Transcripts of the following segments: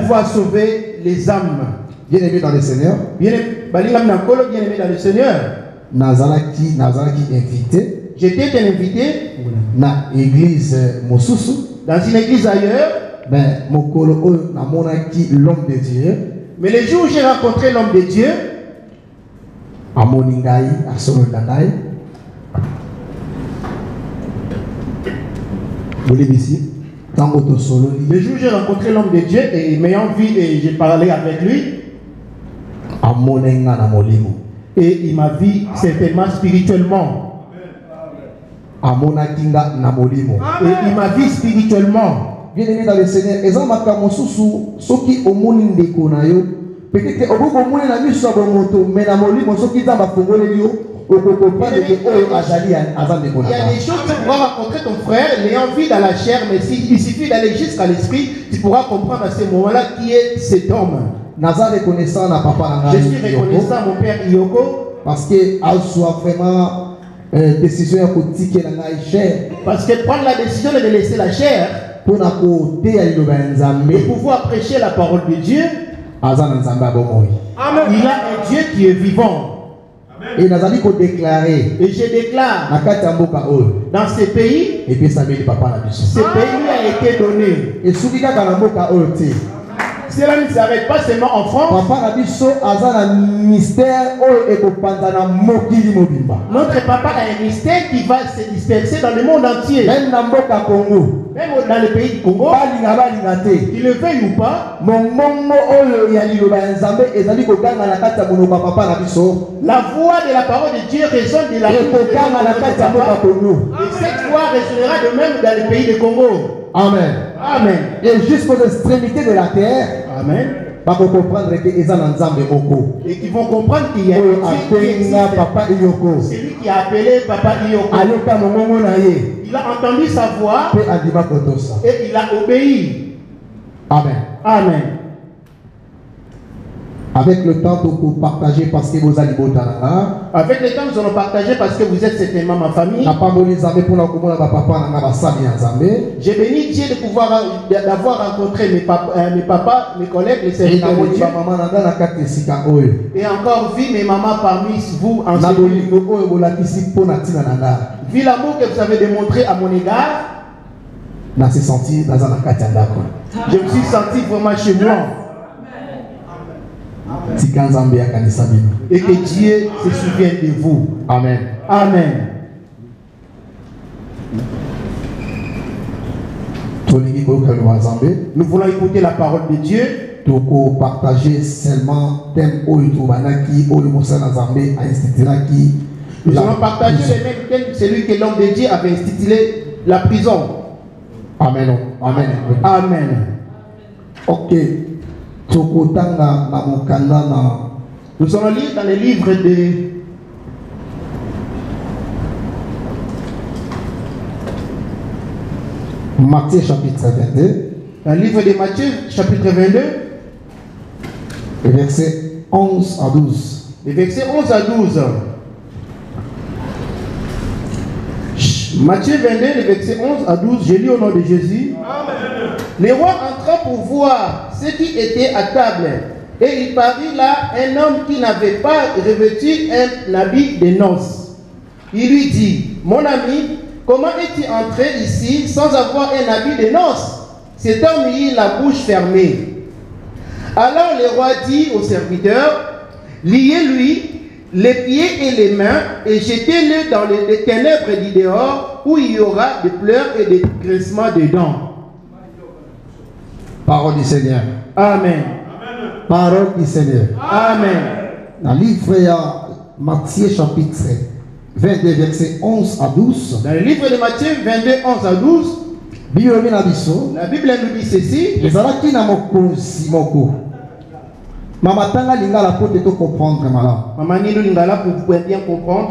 pouvoir sauver les âmes. Bien-aimé dans le Seigneur. Bien-aimé dans le Seigneur. Nazalaki invité. J'étais un invité Na église Mosusu. dans une église ailleurs. Mais mokolo na monaki l'homme de Dieu. Mais le jour où j'ai rencontré l'homme de Dieu, Amoningai asolo dangai. Bolibisi. Tango solo. Le jour où j'ai rencontré l'homme de Dieu et m'ayant vu et j'ai parlé avec lui. Amonenga na molimo. Et il m'a vu certainement spirituellement. Amonakinga na molimo. Et il m'a vu spirituellement. Bien-aimé dans le Seigneur, et ça m'a kamosusu soki omoni ndeko na yo. Peut-être oboko omoni na miso ya moto, mais na molimo soki tamba fongole yo, okokopane ke oyo azali azande kona. Il y a des choses que tu pourras rencontrer ton frère, l'ayant vu dans la chair, mais il suffit d'aller jusqu'à l'esprit, tu pourras comprendre à ce moment-là qui est cet homme. Naza reconnaissant na papa Je suis reconnaissant à mon père Iyoko parce que a soit vraiment décision à côté la chair. Parce que prendre la décision de laisser la chair pour pouvoir prêcher la parole de Dieu. Amen. Il a un Dieu qui est vivant. Et je déclare dans ces pays, et puis ça ce pays a été donné. Et cela ne s'arrête pas seulement en France. Notre papa a un mystère qui va se disperser dans le monde entier. Même dans le pays du Congo, qu'il le veuille ou pas, la voix de la parole de Dieu résonne de la bouche. Et cette voix résonnera de même dans le pays du Congo. Amen. Amen. Et jusqu'aux extrémités de la terre. Amen. Et qui vont comprendre qu'il y a un Dieu. C'est lui qui a appelé Papa Iyoko. Il a entendu sa voix et il a obéi. Amen. Amen. Avec le temps, vous partagez parce que vous allez avec le temps, nous allons partager parce que vous êtes certainement ma famille. J'ai béni Dieu de pouvoir d'avoir rencontré mes papas, mes collègues, les serviteurs de Dieu. Et encore vu mes mamans parmi vous en vu l'amour que vous avez démontré à mon égard. Je me suis senti vraiment chez moi. Et que Dieu se souvienne de vous. Amen. Amen. Nous voulons écouter la parole de Dieu. Partager seulement thème nous allons partager le même thème, celui que l'homme de Dieu avait intitulé la prison. Amen. Amen. Amen. Ok. Nous allons lire dans les livres de Matthieu chapitre 22. Dans le livre de Matthieu chapitre 22. Les versets 11 à 12. Les versets 11 à 12. Matthieu 22, les versets 11 à 12. Je lis au nom de Jésus. Amen. Le roi entra pour voir ceux qui étaient à table. Et il parut là un homme qui n'avait pas revêtu un habit de noces. Il lui dit: mon ami, comment es-tu entré ici sans avoir un habit de noces? Cet homme eut la bouche fermée. Alors le roi dit au serviteur: liez-lui les pieds et les mains et jetez-le dans les ténèbres du dehors où il y aura des pleurs et des grincements de dents. Parole du Seigneur. Amen. Parole du Seigneur. Amen. Dans le livre de Matthieu chapitre 22 versets 11 à 12. Dans le livre de Matthieu 22 11 à 12. La Bible nous dit ceci. Maman tanga lingala pour te comprendre maman. Maman ni lingala pour vous bien comprendre.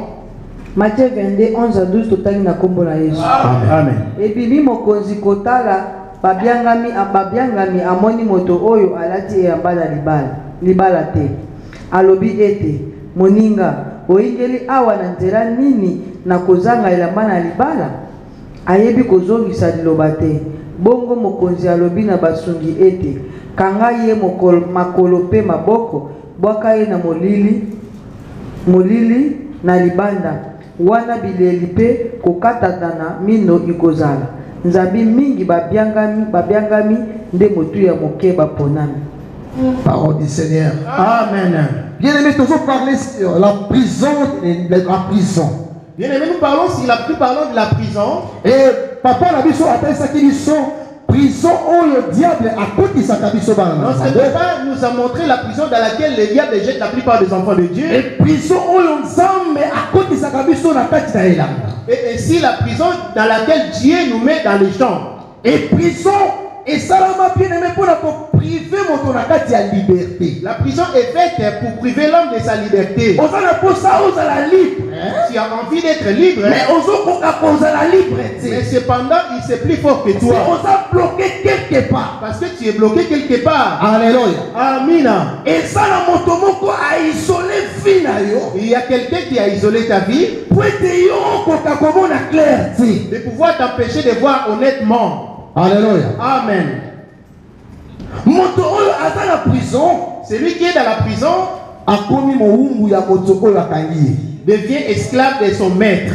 Matthieu 22 11 à 12 totali na kombo na Yesu. Amen. Et bibi mokonzi kotala babiangami amoni moto oyo alati eyambala libala te. Alobi ete moninga oyingeli awa na nzela nini na kozanga elamba na libala? Ayebi kozongisa liloba te. Bongo mokonzi alobi na basungi ete kanga ye makolo pe maboko, bwaka ye na molili na libanda, wana bileli pe kokatatana mino ikozala. Nzambi mingi babiangami nde motu ya moke baponami. Parole du Seigneur. Amen. Bien aimé, toujours parler sur la prison. Bien aimé, nous parlons de la prison. Et papa la biso appelle ça qu'ils sont prison où le diable a côté sa biso bana. Notre papa nous a montré la prison dans laquelle le diable jette la plupart des enfants de Dieu. Et prison où le nzambe a côté sa biso na kati na elanga. Et ainsi la prison dans laquelle Dieu nous met dans les champs. Et prison et salama bien aimé pour priver mon nakati à liberté. La prison est faite pour priver l'homme de sa liberté. On a pour ça on a la libre. Tu as envie d'être libre. Mais on a la liberté. Mais cependant il c'est plus fort que toi. On a bloqué quelque part. Parce que tu es bloqué quelque part. Alléluia. Amina. Et ça la motomoko a isolé vie na yo. Il y a quelqu'un qui a isolé ta vie. Pour te yo koka komo na clarté. De pouvoir t'empêcher de voir honnêtement. Alléluia. Amen. Moto oyo ata na prison, celui qui est dans la prison akomi moumbu ya moto oyo akangi devient esclave de son maître.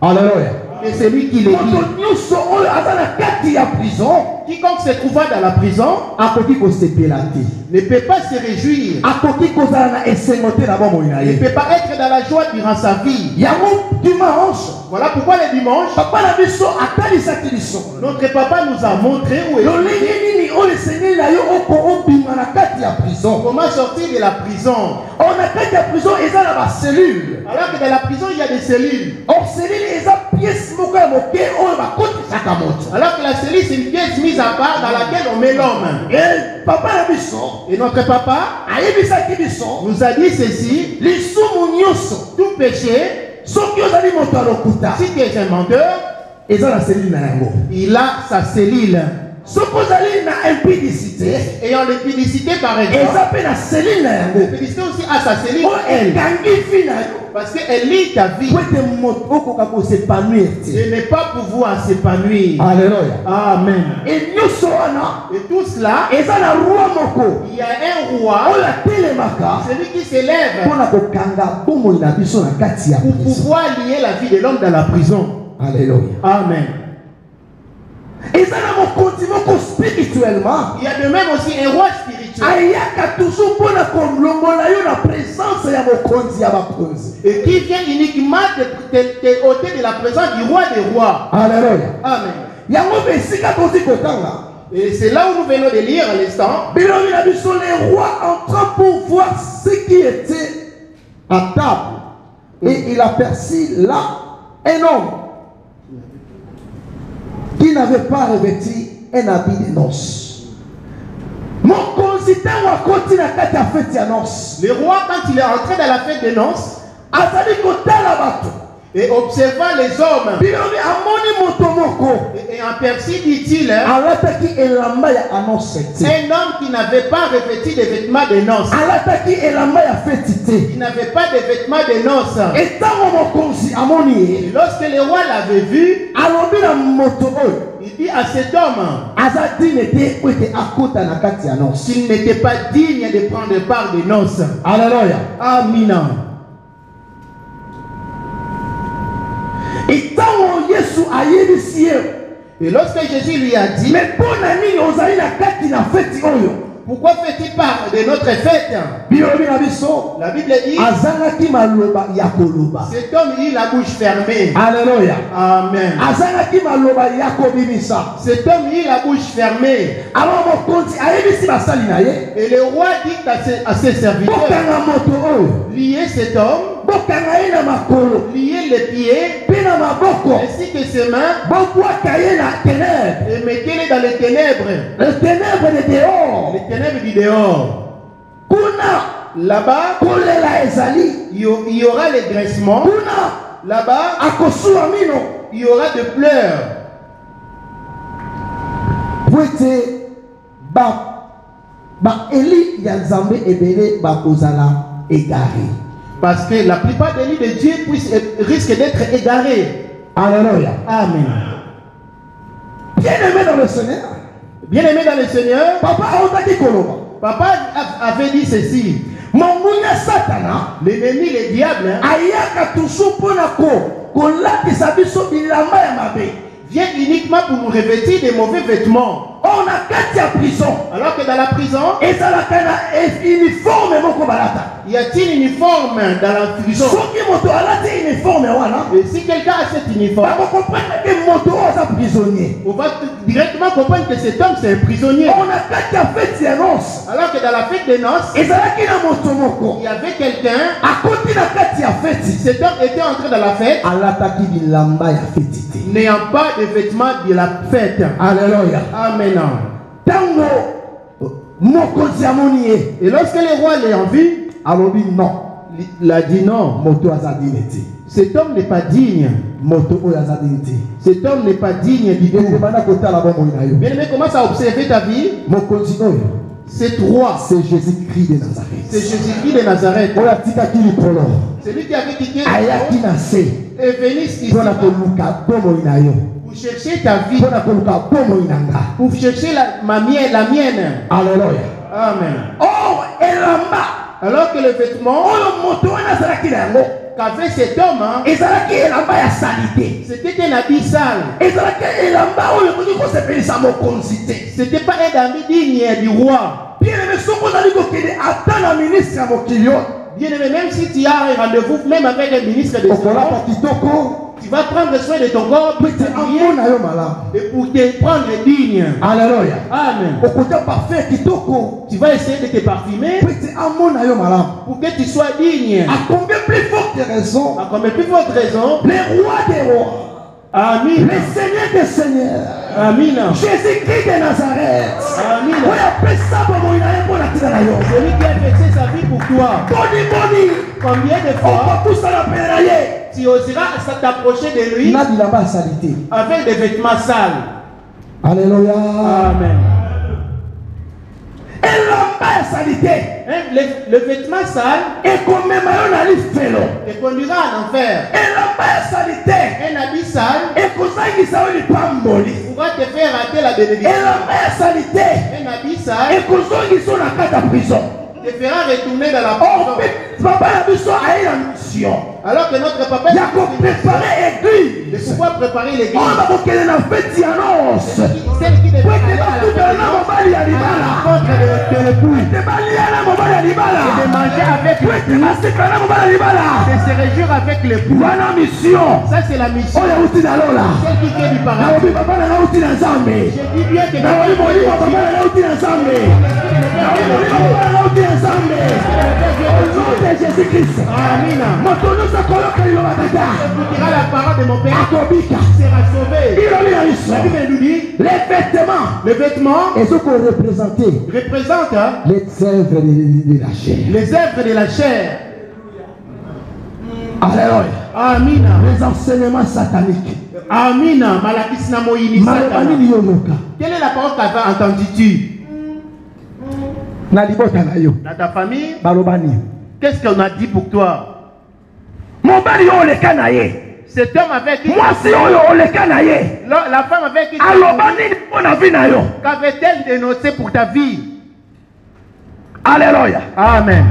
Alléluia. Et celui qui le dit. Moto nyuso oyo ata na kati ya prison, quiconque se trouva dans la prison akoki kosepela te, ne peut pas se réjouir, akoki kozala na esengo te na bomoi na ne ye, peut pas être dans la joie durant sa vie. yango dimanche. Voilà pourquoi le dimanche Papa na biso atalisaki biso. notre papa nous a montré où est lolenge nini oyo esengeli na yo oko obima na kati ya prison. comment sortir de la prison. Or na kati ya prison eza na bacellule. Alors que dans la prison il y a des cellules. Or cellule eza pièce moko ya moke oyo bakotisaka moto. Alors que la cellule c'est une pièce mise à part dans laquelle on met l'homme. Et papa na biso, Et notre papa ayebisaki biso nous a dit ceci: lisumu nyonso tout péché, soki ozali moto ya lokuta si tu es un menteur, eza na cellule na yango. il a sa cellule. Soki ozali na impudicité Ayant l'impudicité par exemple, eza mpe na cellule na yango l'impudicité aussi a sa cellule oyo elle. ekangi vi na yo Parce qu'elle lit ta vie. po ete moto okoka kosepanouir te. De ne pas pouvoir s'épanouir. Alléluia. Amen. Et nyonso wana Et tout cela, eza na roi moko il y a un roi, oyo atelemaka celui qui s'élève mpona kokanga bomoi na biso na kati ya pour prison. pouvoir lier la vie de l'homme dans la prison. Alléluia. Amen. eza na mokonzi moko spirituellement Il y a de même aussi un roi spirituel ayaka toujours mpona kolongola yo na présence ya mokonzi ya bakonzi. et qui vient uniquement te ôter de la présence du roi des rois. Alléluia. Amen. yango mpe esika tozi kotanga Et c'est là où nous venons de lire à l'instant. bilobi na biso le roi entra pour voir ce qui était à table et il aperçut là un homme qui n'avait pas revêtu un habit de noces. Mokonzi ntango akoti na kati ya fete ya noces, Le roi, quand il est entré dans la fête de noces azali kotala bato et observant les hommes, bilobi amoni moto moko et en Persie dit-il, alataki elamba ya anose te, un homme qui n'avait pas revêtu des vêtements de noces, alataki elamba ya feti te. qui n'avait pas de vêtements de noces. Etango mokonzi amoni Et ye, lorsque le roi l'avait vu, alobi na moto oyo il dit à cet homme aza dine te po ete akota na kati ya noces. qu'il n'était pas digne de prendre part des noces. Alléluia. Amina. Etango Yesu ayebisi ye, Et lorsque Jésus lui a dit, mais mpona nini ozali na kati na feti oyo, pourquoi fait-il part de notre fête? bilobi na biso La Bible dit, azangaki maloba ya koloba. cet homme eut la bouche fermée. Alléluia. Amen. Azangaki maloba ya kobimisa. Cet homme eut la bouche fermée. Alors mokonzi ayebisi basali na ye, Et le roi dit à ses serviteurs, bokanga moto oyo, liez cet homme, bokanga ye na makolo liez les pieds, mpe na maboko, ainsi que ses mains, bobwaka ye na ténèbre, et mettez-les dans les ténèbres. le ténèbre de dehors. Les ténèbres du dehors. Kuna Là-bas, kolela ezali, il y aura les graissements. kuna Là-bas, akosuwa mino, il y aura de pleurs. po ete baeli ya nzambe ebele bakozala égaré. Parce que la plupart des lits de Dieu risquent d'être égarés. Alléluia. Amen. Bien aimé dans le Seigneur, Bien aimé dans le Seigneur, papa aotaki koloba papa avait dit ceci. mongunya satana L'ennemi, le diable, ayaka toujours mpona kolakisa biso bilamba ya mabe vient uniquement pour nous revêtir des mauvais vêtements. on a kati ya prison Alors que dans la prison, ezalaka na uniforme moko balata y a-t-il une uniforme dans la prison? soki moto alati uniforme wana Et si quelqu'un a cet uniforme, bakokomprendre ke moto oyo aza prisonnier on va directement comprendre que cet homme c'est un prisonnier. on a kati ya fete ya noce Alors que dans la fête des noces, ezalaki na moto moko il y avait quelqu'un, akoti na kati ya fete cet homme était entré dans la fête, alataki bilamba ya fete te n'ayant pas de vêtements de la fête. alleluya Amen. ntango mokonzi amoni ye Et lorsque le roi l'a vu, alobi non il a dit non, moto aza dine te cet homme n'est pas digne. moto oyo aza dine te Cet homme n'est pas digne du tout. ezebanda kotala bomoi na yo Bien aimé, commence à observer ta vie. mokonzi oyo Cet roi, c'est Jésus-Christ de c'est Nazareth Jésus-Christ de Nazareth. oyo atikaki likolo Celui qui avait quitté ayaki na se est venu ici mpona koluka bomoi na yo pour chercher ta vie, mpona koluka bomoi na nga pour chercher la mienne. alleluya Amen. or elamba Alors que le vêtement oyo moto wana azalaki na yango qu'avait cet homme, ezalaki elamba ya salite c'était un habit sale. ezalaki elamba oyo ekoki kosepelisa mokonzi te C'était pas un habit digne du roi. bien-aimé soki ozali kokende ata na ministre ya mokili oyo Bien aimé, même si tu as un rendez-vous, même avec un ministre de okolata Seigneur, kitoko tu vas prendre soin de ton corps pour ete t'habiller amona yo malamu et pour te prendre digne. alleluya Amen. okotia parfum kitoko Tu vas essayer de te parfumer po ete amona yo malamu pour que tu sois digne. à combien plus forte raison À combien plus forte raison? le roi des rois Amen. le seigneur des seigneurs Amen. Jésus-Christ de Nazareth Amen. oyo apesa bomoi na ye mpona tina na yo Celui qui a versé sa vie pour toi. boni Combien de fois okosala pene na ye tu oseras t'approcher de lui na bilamba ya salite avec des vêtements sales? alleluya Amen. elamba ya salite Hein, le vêtement sale ekomema yo na lifelo te conduira en enfer. elamba ya salite Un habit sale ekozangisa yo lipamboli pourra te faire rater la bénédiction. elamba ya salite Un habit sale ekozongisa yo na kati ya prison te fera retourner dans la or prison. papa na biso aye na mission Alors que notre papa ya koprepare de église pouvoir préparer l'église. oyo bakokende na feti ya noce Celle qui po devait ete aller à la bakutana na fête mobali ya de libala rencontre de l'époux. ete balia na mobali ya libala Et de manger avec po ete l'époux. baseka na mobali ya libala De se réjouir avec l'époux. wana mission Ça c'est la mission. oyo euti na lola Celle qui vient du paradis. naobi papa na nga euti na nzambe Je dis bien que naobi molimo papa na nga euti na nzambe naobi molimo papa na nga euti na nzambe au nom de jésus christ Amina. moto nyonso akoyoka liloba tata Écoutera la parole de mon père. akobika Sera sauvé. ilobi na biso La Bible nous dit, les vêtements les vêtements ezokorepresente représentent les œuvres de la chair les œuvres de la chair. alléluia Amina. les enseignements sataniques Amina. Malakisna moïni maloba satana. nini yoyoka Quelle est la parole qu'avait entendue-tu na libota na yo dans ta famille? baloba nini Qu'est-ce qu'on a dit pour toi? mobali oyo oleka na ye Cet homme avec qui mwasi oyo oleka na ye la femme avec qui aloba nini mpo na vi na yo qu'avait-elle dénoncé pour ta vie? alléluia Amen.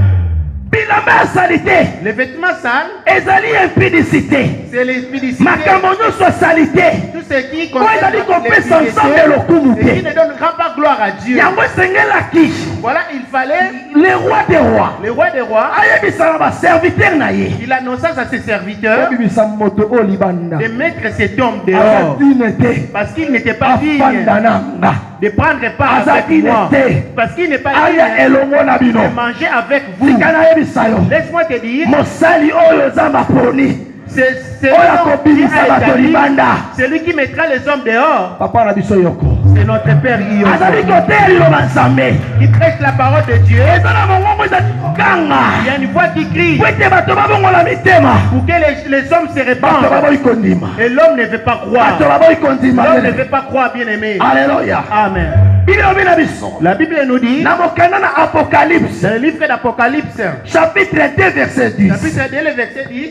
bilamba ya salite Les vêtements sales, ezali impudicité c'est l'impudicité. makambo nyonso ya salite Tout ce qui oyo ezali kopesa l'impudicité nzambe lokumu et qui te ne donnera pas gloire à Dieu. yango esengelaki Voilà, il fallait le roi des rois le roi des rois. ayebisa na baserviteur na ye Il annonça à ses serviteurs ebibisa moto oyo libanda de mettre cet homme dehors azadine te parce qu'il n'était pas digne afanda na nga de prendre part avec azadine moi, te parce qu'il n'est pas aya digne elongo na bino de manger avec vous. tika nayebisa yo Laisse-moi te dire, mosali oyo nzambe aponi c'est oyo akobimisa bato libanda celui qui mettra les hommes dehors, papa na biso yoko c'est notre Père Guillaume, azali koteya liloba nzambe qui prêche la parole de Dieu. eza na mongongo ezali kokanga Il y a une voix qui crie po ete bato babongola mitema pour que les hommes se bato répandent. baboyi kondima Et l'homme ne veut pas croire. bato baboyi kondima L'homme ne veut pas croire, bien aimé. alleluya Amen. bilobi na biso La Bible nous dit, na mokanda na apocalypse dans le livre d'Apocalypse, chapitre 2 verset 10 chapitre 2, le verset 10,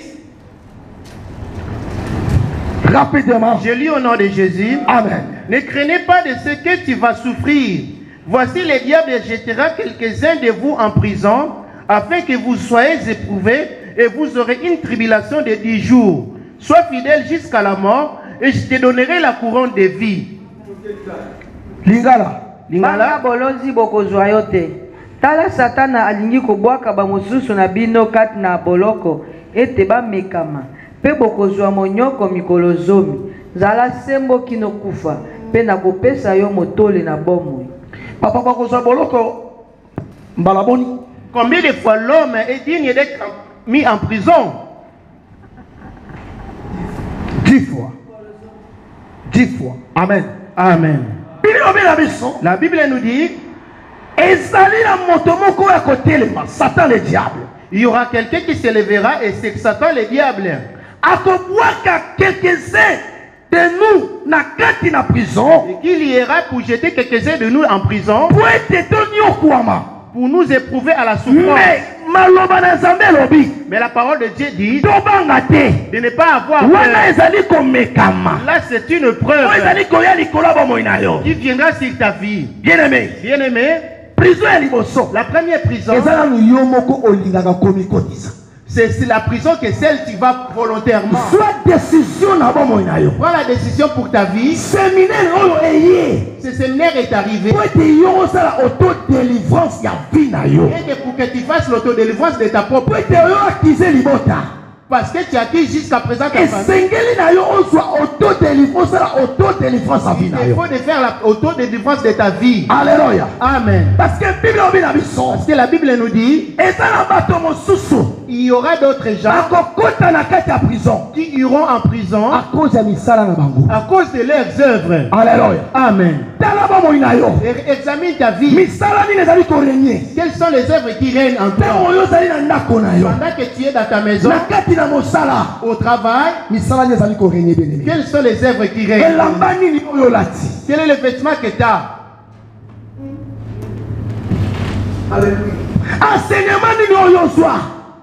Rapidement. Je lis au nom de Jésus. Amen. Ne craignez pas de ce que tu vas souffrir. Voici le diable jettera quelques-uns de vous en prison, afin que vous soyez éprouvés, et vous aurez une tribulation de 10 jours. Sois fidèle jusqu'à la mort, et je te donnerai la couronne de vie. Lingala. Banga bolonzi bokozwa yo te. Tala satana alingi kobwaka bamosusu na bino kati na boloko ete bamekama pe bokozwa monyoko mikolo zomi. Zala sembo kino kufa pe na kopesa yo motole na bomoi. Papa bakozwa boloko mbalaboni. Combien de fois l'homme est digne d'être mis en prison? 10 fois. 10 fois. Amen. Amen. La Bible nous dit, Satan le diable. Il y aura quelqu'un qui se lèvera et c'est Satan le diable. Quelques-uns de nous na kati na prison. Et qu'il ira pour jeter quelques-uns de nous en prison. Pour nous éprouver à la souffrance. Mais la parole de Dieu dit de ne pas avoir peur. Là c'est une preuve qui viendra sur ta vie. Bien-aimé, la première prison, c'est la prison que celle qui va volontairement. Prends la décision pour ta vie. Ce séminaire est arrivé. Et pour que tu fasses l'autodélivrance de ta propre vie. Parce que tu as acquis jusqu'à présent ta famille. Il faut de faire l'autodélivrance de ta vie. Alléluia. Amen. Parce que la Bible nous dit il y aura d'autres gens qui iront en prison à cause de leurs œuvres. Alléluia. Amen. Examine ta vie. Quelles sont les œuvres qui règnent en toi? Pendant que tu es dans ta maison, au travail, quelles sont les œuvres qui règnent? Quel est le vêtement que tu as?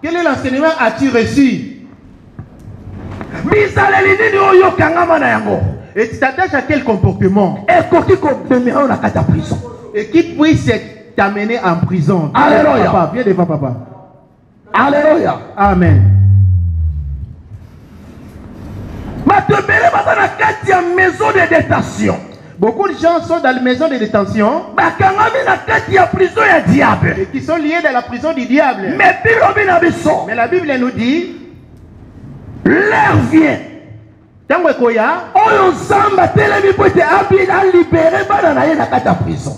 Quel est l'enseignement as-tu reçu? Et tu t'attaches à quel comportement? Et qui puisse t'amener en prison. Alléluia. Papa, viens devant papa. Alléluia. Amen. Maison de détention. Beaucoup de gens sont dans la maison de détention et qui sont liés dans la prison du diable. Mais la Bible nous dit l'heure vient.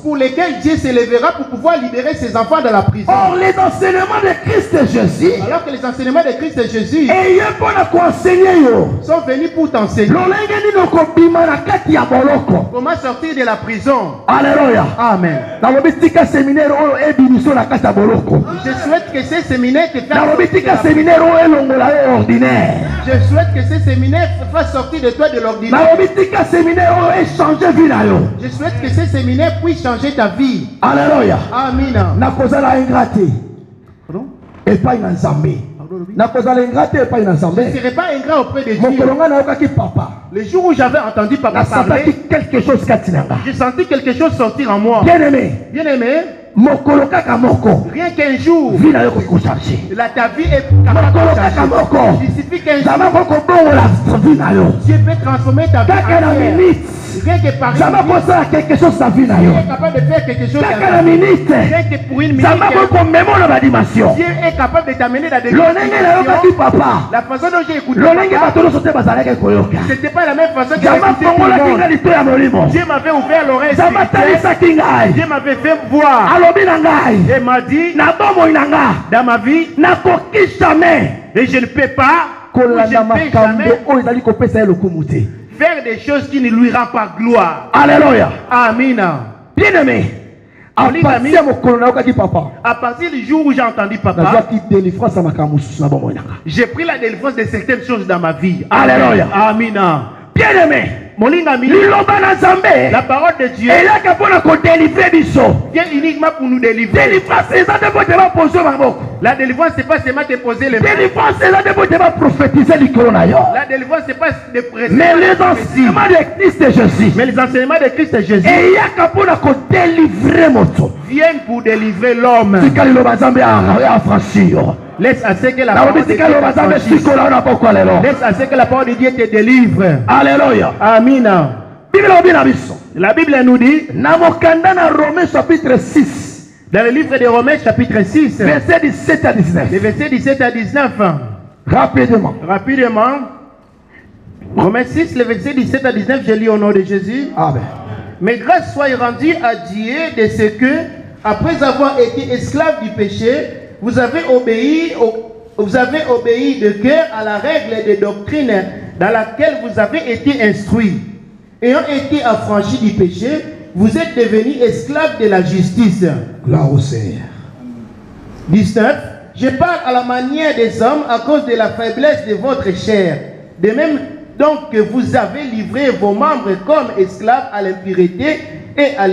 Pour lesquels Dieu se lèvera pour pouvoir libérer ses enfants de la prison. Or, les enseignements de Christ Jésus, alors que les enseignements de Christ Jésus sont venus pour t'enseigner comment sortir de la prison. Alléluia. Amen. Je souhaite que ces séminaires te fassent Je souhaite que ces séminaires te fassent sortir de toi de l'ordinaire. Je souhaite que ces séminaires puissent changer ta vie. Alléluia. Amen. Et pas une ensemble. Je ne serai pas ingrat auprès de Dieu. Le jour où j'avais entendu papa parler, j'ai senti quelque chose sortir en moi. Bien-aimé, rien qu'un jour, ta vie est capable de changer. Il suffit qu'un jour, Dieu peut transformer ta vie entière. Rien que par une minute, quelque chose Dieu est capable de faire quelque chose. Rien que pour une minute, Dieu est capable de t'amener dans des situations. La façon dont j'ai écouté c'était pas la même façon que j'ai écouté tout le monde. Dieu m'avait ouvert l'oreille spirituelle. Dieu m'avait fait voir. Et m'a dit dans ma vie, et je ne peux pas, ou je ne peux jamais faire des choses qui ne lui rendent pas gloire. Alléluia. Amen. Bien-aimé, à partir du jour où j'ai entendu papa, j'ai pris la délivrance de certaines choses dans ma vie. Alléluia. Amen. bien-aimé, la parole de Dieu vient uniquement pour nous délivrer. La délivrance, c'est pas seulement de poser les mains. La délivrance, c'est pas de presser. mais les enseignements de Christ Jésus. Mais les enseignements de Christ Jésus viennent pour délivrer l'homme. Laisse à ce que la parole de Dieu Laisse à ce que la parole de Dieu te délivre. Alléluia. Amen. La Bible nous dit dans Romains chapitre 6, dans le livre de Romains chapitre 6, verset 17 à 19. Les versets 17 à 19. Rapidement. Romains 6, le verset 17 à 19, je lis au nom de Jésus. Amen. Mais grâce soit rendue à Dieu de ce que, après avoir été esclaves du péché, vous avez obéi de cœur à la règle de doctrine dans laquelle vous avez été instruits. Ayant été affranchis du péché, vous êtes devenus esclaves de la justice. Gloire au Seigneur. 19. Je parle à la manière des hommes à cause de la faiblesse de votre chair. De même donc que vous avez livré vos membres comme esclaves à l'impureté et à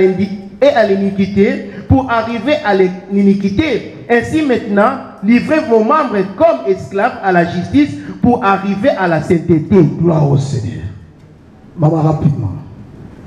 l'iniquité pour arriver à l'iniquité. Ainsi maintenant, livrez vos membres comme esclaves à la justice pour arriver à la sainteté. Gloire au Seigneur. Maman, rapidement.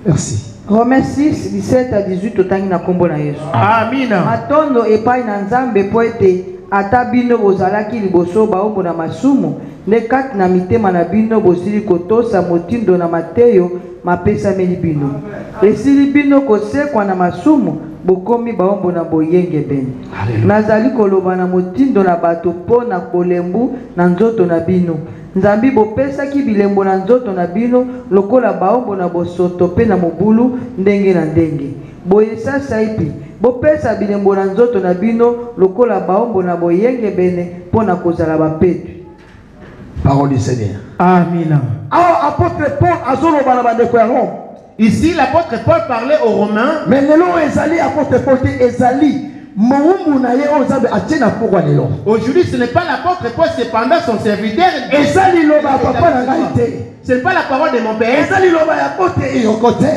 Merci. Romains 6, 17 à 18, totangi na kombo na Yesu. Amina. Matondo epai na Nzambe po ete ata bino bozalaki liboso baombo na masumu, ne kati na mitema na bino bosili kotosa motindo na mateyo mapesameli bino. Esili bino kosekwa na masumu, bokomi baombo na boyenge beni. Nazali koloba na motindo na bato po na kolembu na nzoto na bino. Nzambi bopesaki bilembo na nzoto na bino lokola baombo na bosoto pe na mobulu ndenge na ndenge. Boye sasa ipi bopesa bilembo na nzoto na bino lokola baombo na boyenge bene po na kozala bapetu. Parole du Seigneur. Amina. Alors, apôtre Paul azoloba na bandeko ya Rome. Ici, l'apôtre Paul parlait aux Romains. Mais lelo ezali apôtre Paul te ezali. Aujourd'hui, ce n'est pas l'apôtre Paul, c'est pendant son serviteur. Ce n'est pas la parole de mon père. Ce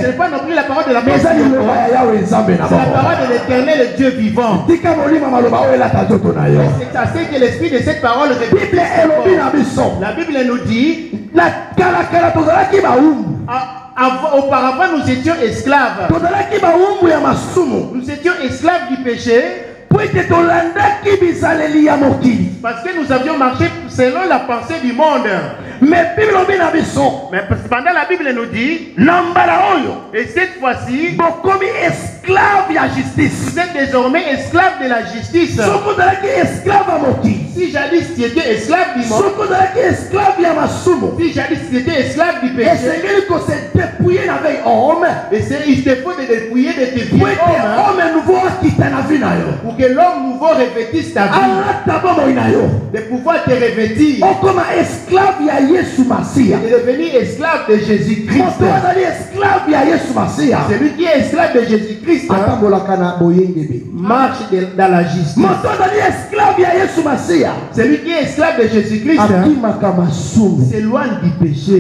n'est pas non plus la parole de la personne. C'est la parole de l'Éternel, le Dieu vivant. C'est à ce que l'esprit de cette parole répète. La Bible nous dit auparavant nous étions esclaves. Nous étions esclaves du péché. Parce que nous avions marché selon la pensée du monde. Mais cependant la Bible nous dit, et cette fois-ci, vous êtes désormais esclaves de la justice. Si jadis tu étais esclave du monde, si jadis tu étais esclave du péché, et il te faut de dépouiller de tes vieux hommes pour que l'homme nouveau revêtisse ta vie, de pouvoir te revêtir et devenir esclave de Jésus-Christ. Celui qui est esclave de Jésus-Christ marche dans la justice. Celui qui est esclave de Jésus-Christ s'éloigne du péché.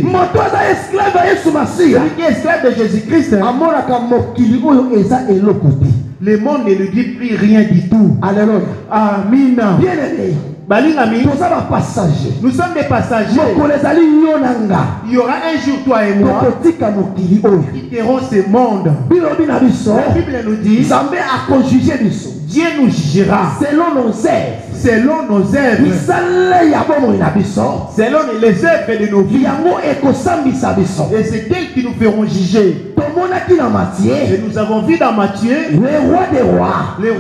Celui qui est esclave de Jésus-Christ, le monde ne lui dit plus rien du tout. Alléluia. Amen. Bien-aimé. Nous sommes des passagers. Il y aura un jour, toi et moi, qui quitteront ce monde. La Bible nous dit, Dieu nous jugera selon nos œuvres, selon les œuvres de nos vies. Et c'est elles qui nous feront juger. Et nous avons vu dans Matthieu, le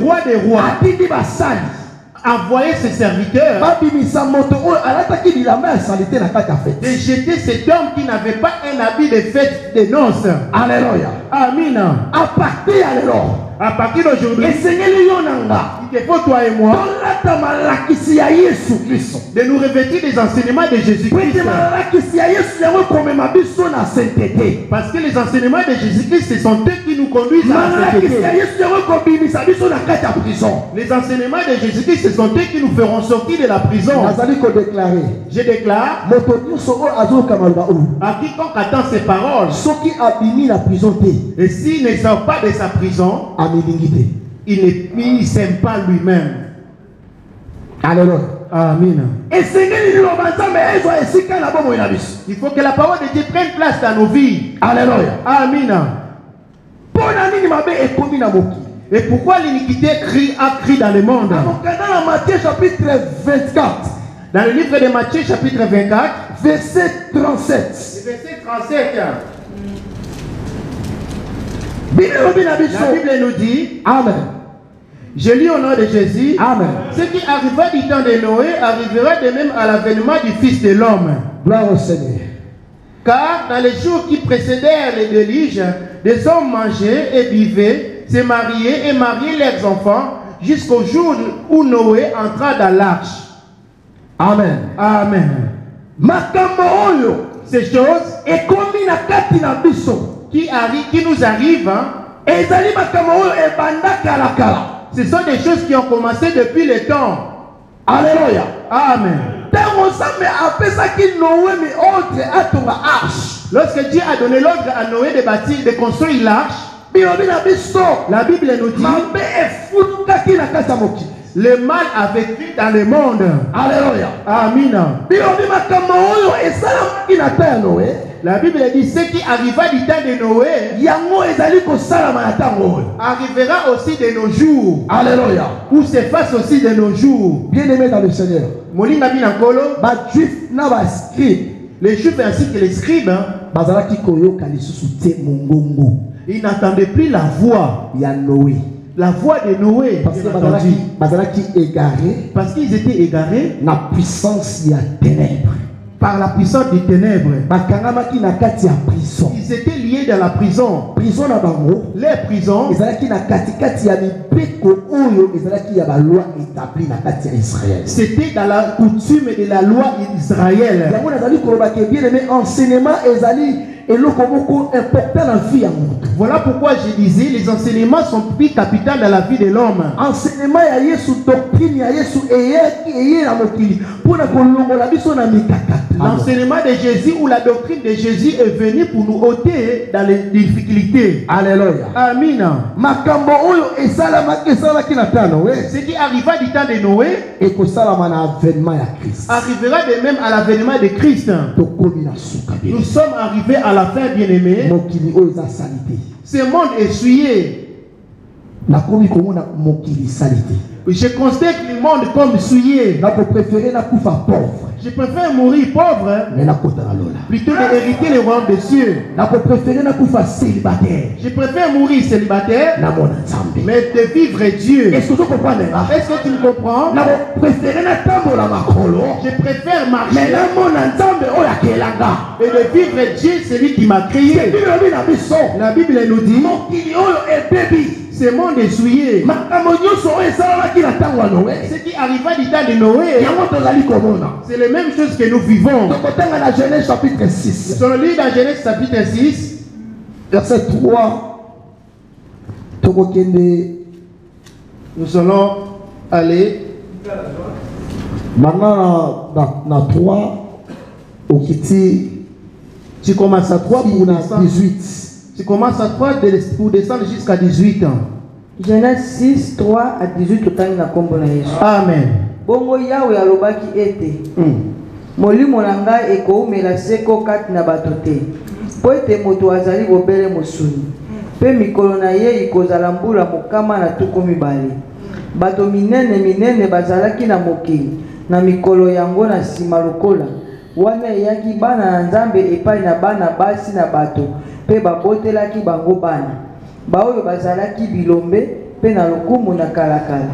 roi des rois envoyer ses serviteurs de jeter cet homme qui n'avait pas un habit de fête de noces. Alléluia. Amen. À partir d'aujourd'hui, Il te faut toi et moi de nous revêtir des enseignements de Jésus-Christ. Parce que les enseignements de Jésus-Christ, ce sont eux qui nous conduisent à la sainteté. Les enseignements de Jésus-Christ, ce sont eux qui nous feront sortir de la prison. Je déclare à quiconque attend ces paroles, et s'il ne sort pas de sa prison, il ne s'aime pas lui-même. Alléluia. Amen. Il faut que la parole de Dieu prenne place dans nos vies. Alléluia. Amen. Et pourquoi l'iniquité a crié dans le monde? Dans Matthieu chapitre 24. Dans le livre de Matthieu chapitre 24, verset 37. Verset 37. La Bible nous dit, Amen. Je lis au nom de Jésus. Amen. Ce qui arriva du temps de Noé arrivera de même à l'avènement du Fils de l'homme. Gloire au Seigneur. Car dans les jours qui précédèrent les déluges, des hommes mangeaient et buvaient, se mariaient et mariaient leurs enfants, jusqu'au jour où Noé entra dans l'arche. Amen. Amen. Ces choses qui nous arrivent, ce sont des choses qui ont commencé depuis le temps. Alléluia. Amen. Lorsque Dieu a donné l'ordre à Noé de bâtir, de construire l'arche, la Bible nous dit le mal a vécu dans le monde. Alléluia. Amen. La Bible dit ce qui arriva du temps de Noé arrivera aussi de nos jours. Alléluia. Ou s'efface aussi de nos jours. Bien-aimé dans le Seigneur. Les Juifs ainsi que les scribes, ils n'entendaient plus la voix. La voix de Noé. Parce qu'ils étaient égarés la puissance ya ténèbres. Par la puissance des ténèbres. Ils étaient liés dans la prison. Les prisons. C'était dans la coutume de la loi d'Israël. Voilà pourquoi je disais les enseignements sont plus capitaux dans la vie de l'homme. L'enseignement de Jésus ou la doctrine de Jésus est venue pour nous ôter dans les difficultés. Alléluia. Amen. Ce qui arriva du temps de Noé arrivera de même à l'avènement de Christ. Nous sommes arrivés à la fin, bien-aimés. Ce monde est souillé. Je constate le monde comme souillé. Je préfère mourir pauvre plutôt d'hériter le royaume des cieux. Je préfère mourir célibataire mais de vivre Dieu. Est-ce que tu me comprends? Je préfère marcher et de vivre Dieu, celui qui m'a créé. La Bible nous dit ce monde est souillé. Ce qui arriva du temps de Noé, c'est la même chose que nous vivons. Dans Genèse chapitre 6. Nous allons lire dans Genèse chapitre 6. Verset 3. Nous allons aller. Maintenant, dans 3, au Kiti, tu commences à 3 pour descendre. 18. Tu commences à 3 pour descendre jusqu'à 18 ans. Genèse 6, 3 à 18. Amen. Bongo Yahweh alobaki ete. Molimo na ngai ekoumela seko kati na bato te. Po ete moto azali bobele mosuni. Pe mikolo na ye ikozala mbula mokama na tuku mibale. Bato minene bazalaki na mokili. Na mikolo yango na nsima lokola. Wana eyaki bana na Nzambe epai na bana basi na bato. Pe babotelaki bango bana. Baoyo bazalaki bilombe pe na lokumu na kalakala.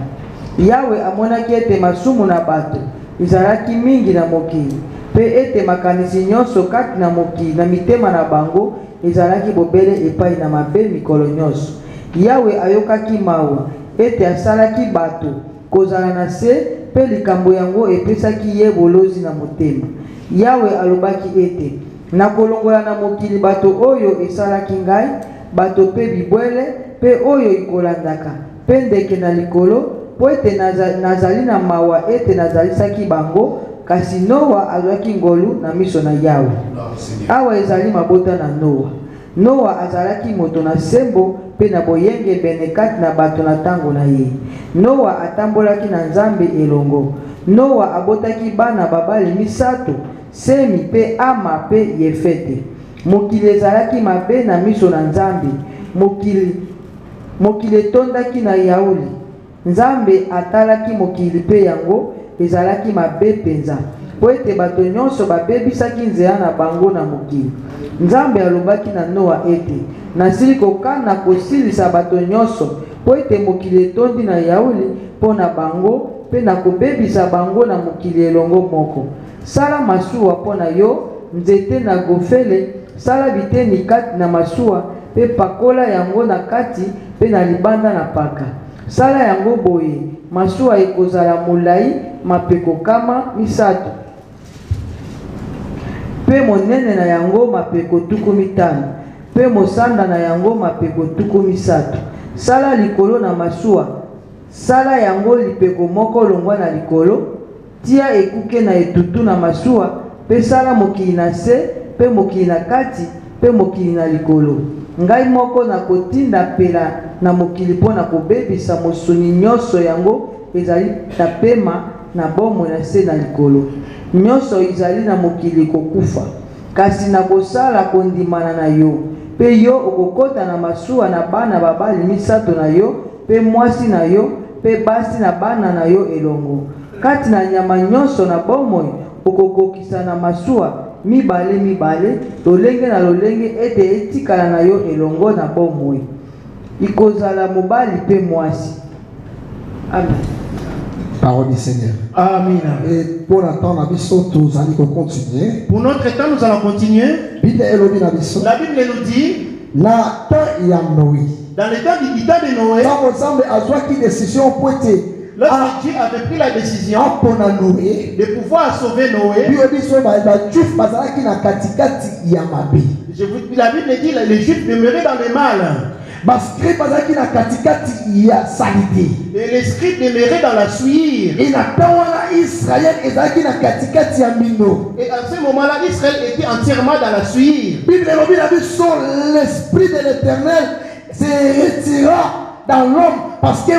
Yahweh amonaki ete masumu na bato ezalaki mingi na mokili. Pe ete makanisi nyonso kati na mokili na mitema na bango ezalaki bobele epai na mabe mikolo nyonso. Yahweh ayokaki mawa ete asalaki bato kozala na se mpe likambo yango epesaki ye bolozi na motema. Yawe alobaki ete nakolongola na mokili bato oyo esalaki ngai, bato mpe bibwele mpe oyo ikolandaka mpe ndeke na likolo, po ete nazali na mawa ete nazalisaki bango, kasi Noa azwaki ngolu na miso na Yawe. Awa ezali mabota na Noa. Noa azalaki moto na sembo mpe na boyenge ebene kati na bato na ntango na ye. Noa atambolaki na Nzambe elongo. Noa abotaki bana babali misato, Semi mpe Ama mpe Yefete. Mokili ezalaki mabe na miso na Nzambe. Mokili etondaki na yauli. Nzambe atalaki mokili mpe yango ezalaki mabe penza, po ete bato nyonso babebisaki nzela na bango na mokili. Nzambe alobaki na Noa ete nasili kokana kosilisa bato nyonso, po ete mokili etondi na yauli mpo na bango mpe na kobebisa bango na mokili elongo moko. Sala masuwa mpo na yo, nzete na gofele, sala biteni kati na masuwa mpe pakola yango na kati mpe na libanda na paka. Sala yango boye, masuwa ekozala molai mapeko kama misato, mpe monene na yango mapeko tuku mitano, mpe mosanda na yango mapeko tuku misato. Sala likolo na masuwa, sala yango lipeko moko longwa na likolo, tia ekuke na etutu na masuwa, mpe sala mokili na se, mpe mokili na kati, mpe mokili na likolo. Ngai moko na kotinda pela na mokili mpo na kobebisa mosuni nyonso yango ezali na pema na bomo na se na likolo. Nyonso ezali na mokili kokufa, kasi na kosala kondimana na yo. Pe yo okokota na masuwa na bana babali misato na yo, pe mwasi na yo, pe basi na bana na yo elongo. Kati na nyama nyonso na bomoi okokokisa na masuwa mibale, lolenge na lolenge ete etikala na yo elongo na bomoi. Ikozala mobali pe mwasi. Amen. Parole du Seigneur. Amen. Et pour l'attendre, nous allons continuer. Pour notre temps, nous allons continuer. La Bible nous dit, dans le temps de Noé, lorsque Dieu avait pris la décision de pouvoir sauver Noé, la Bible dit que les Juifs demeuraient dans le mal. Et les scribes demeuraient dans la suire. Et à ce moment-là, Israël était entièrement dans la suire. L'esprit de l'Éternel se retira dans l'homme parce que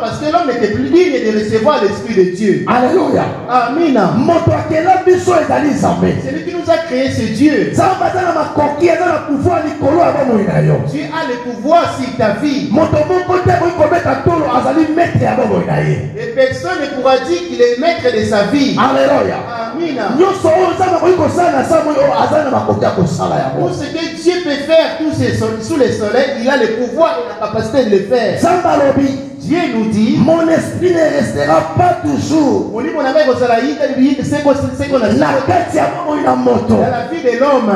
parce que l'homme n'était plus digne de recevoir l'Esprit de Dieu. Alléluia. Amen. C'est lui qui nous a créé, ce Dieu. Dieu a le pouvoir sur ta vie. Et personne ne pourra dire qu'il est maître de sa vie. Alléluia. Amen. Pour ce que Dieu peut faire sous le soleil, il a le pouvoir et la capacité de le faire. Dieu nous dit, mon esprit ne restera pas toujours dans la vie de l'homme.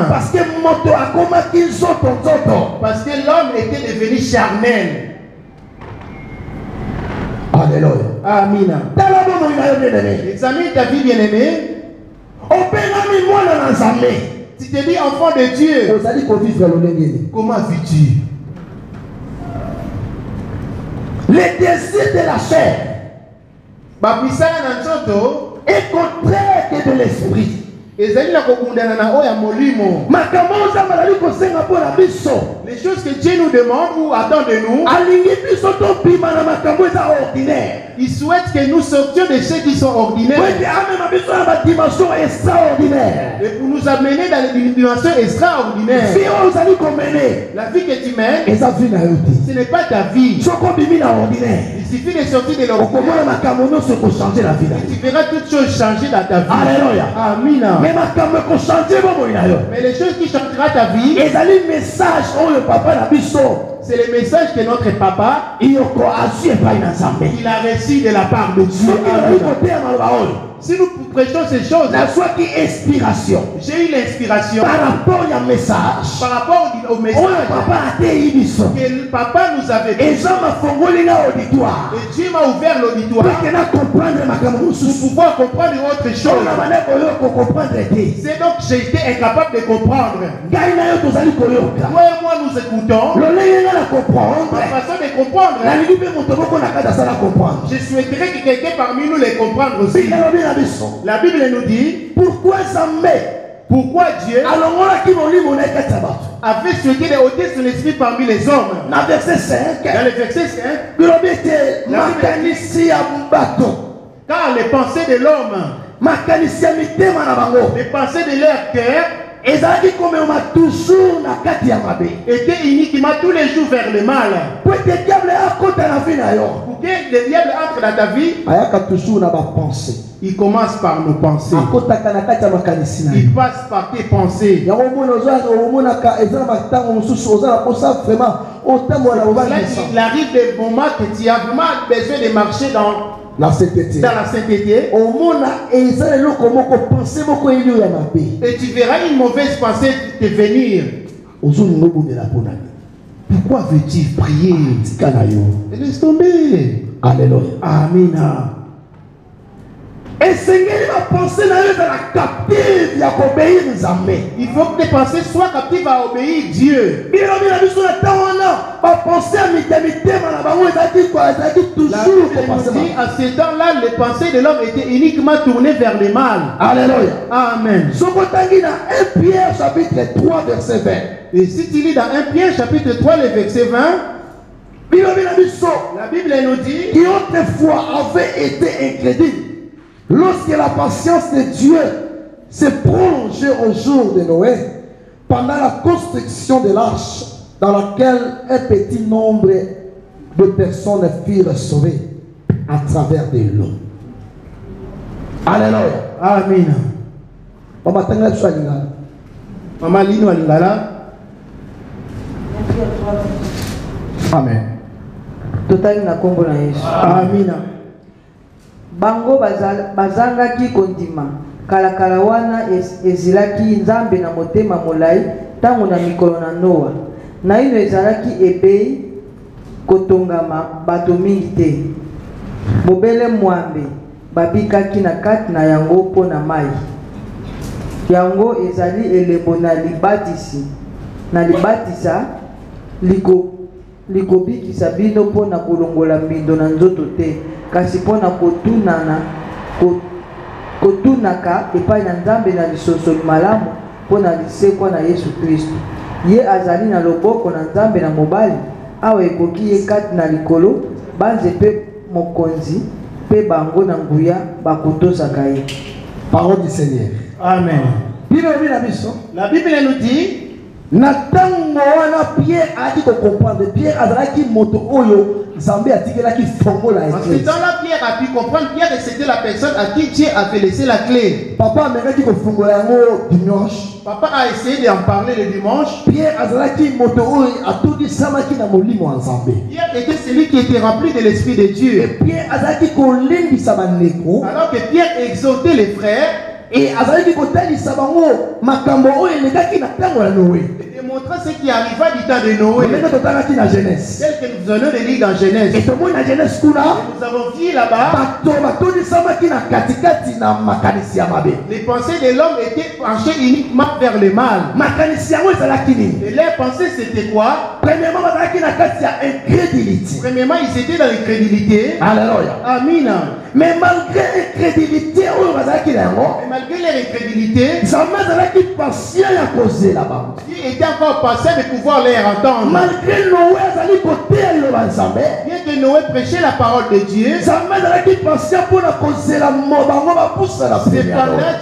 Parce que l'homme était devenu charnel. Alléluia. Amen. Examine ta vie, bien-aimé. Si tu te dis enfant de Dieu, comment vis-tu? Le désir de la chair est contraire que de l'esprit. Les choses que Dieu nous demande ou attend de nous, il souhaite que nous sortions de ceux qui sont ordinaires et pour nous amener dans une dimension extraordinaire. La vie que tu mènes, ce n'est pas ta vie. Il suffit de sortir de l'ordinaire et tu verras toutes choses changer dans ta vie. Alléluia. Amen. Mais les choses qui changeront ta vie, c'est le message que notre papa il a reçu de la part de Dieu. Si nous prêchons ces choses, inspiration. J'ai eu l'inspiration Par rapport à message. par rapport au message que le papa nous avait dit. Et Dieu m'a ouvert l'auditoire pour pouvoir comprendre autre chose. C'est donc j'ai été incapable de comprendre. Toi et moi nous écoutons. Ma façon de comprendre. Je souhaiterais que quelqu'un parmi nous les comprenne aussi. La Bible nous dit pourquoi Dieu avait souhaité de ôter son esprit parmi les hommes. Dans le verset 5, car les pensées de l'homme, les pensées de leur cœur, étaient uniquement tous les jours vers le mal. Pour que le diable entre dans ta vie, il commence par nos pensées. Il passe par tes pensées. Là, il arrive des moments que tu as vraiment besoin de marcher dans la sainteté. Et tu verras une mauvaise pensée te venir. Pourquoi veux-tu prier? Laisse tomber. Alléluia. Amen. Et Seigneur va penser dans la captive à obéir il faut que tes pensées soient captives à obéir Dieu. La Bible dit à ce temps-là, les pensées de l'homme étaient uniquement tournées vers le mal. Alléluia. Amen. 1 Pierre chapitre 3 verset 20. Et si tu lis dans 1 Pierre chapitre 3 le verset 20, la Bible nous dit qui autrefois avait été incrédule. Lorsque la patience de Dieu s'est prolongée au jour de Noé, pendant la construction de l'arche, dans laquelle un petit nombre de personnes furent sauvées à travers de l'eau. Alléluia. Amen. Maman Lino Alingala. Amen. Total na kombo na Yesu. Amen. Bango bazangaki kondima kalakala wana ezilaki nzambe na motema molai tango na mikolo na Noa na ino ezalaki ebei kotongama bato mingi te mobele mwambe babikaki na kati na yango mpo na mai yango ezali elembo na libatisi na libatisa likobikisa bino mpo na kolongola mbindo na nzoto te kasi mpo na kotunaka epai na nzambe na lisosoli malamu mpo na lisekwa na Yesu Kristo ye azali na loboko na nzambe na mobali awa ekoki ye kati na likolo banze mpe mokonzi mpe bango na nguya bakotosaka ye. Parole du Seigneur. Amen. La Bible nous dit Natango wana Pierre a dit de comprendre. Pierre a dit moto oyo Zambé a dit que là qui fongo la église. En ce temps-là, Pierre a pu comprendre. Pierre c'était la personne à qui Dieu avait laissé la clé. Papa a dit que fongo la dimanche. Papa a essayé d'en parler le dimanche. Pierre a dit moto oyo a tout dit sama qui na molimo en Zambé. Pierre était celui qui était rempli de l'esprit de Dieu. Et Pierre a dit qu'on l'indi sama neko. Alors que Pierre exhortait les frères. Et azali kotali sabango makambo oyo elekaki na tango ya Noé. Et démontrant ce qui arriva du temps de Noé. Na Genèse. Tel que nous venons de lire dans Genèse. Et tout le monde na Genèse kuna. Nous avons vu là-bas. Les pensées de l'homme étaient penchées uniquement vers le mal. Et leurs pensées c'était quoi? Premièrement, ils étaient dans l'incrédulité. Alléluia. Amen. Mais malgré l'incrédulité, malgré leur incrédulité, Dieu était encore patient de pouvoir les entendre. Malgré bien que Noé prêchait la parole de Dieu, cependant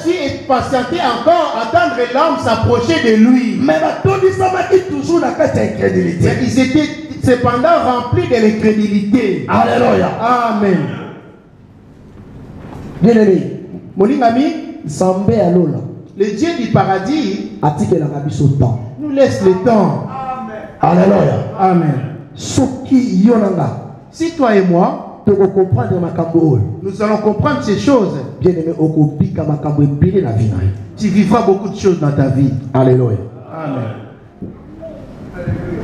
Dieu est patienté encore à attendre l'homme s'approcher de lui. Mais ils étaient cependant remplis de l'incrédulité. Alléluia. Amen. Bien aimé, mon ami, le Dieu du paradis nous laisse le temps. Alléluia. Amen. Si toi et moi, Nous allons comprendre ces choses. Bien-aimé, Tu vivras beaucoup de choses dans ta vie. Alléluia. Amen.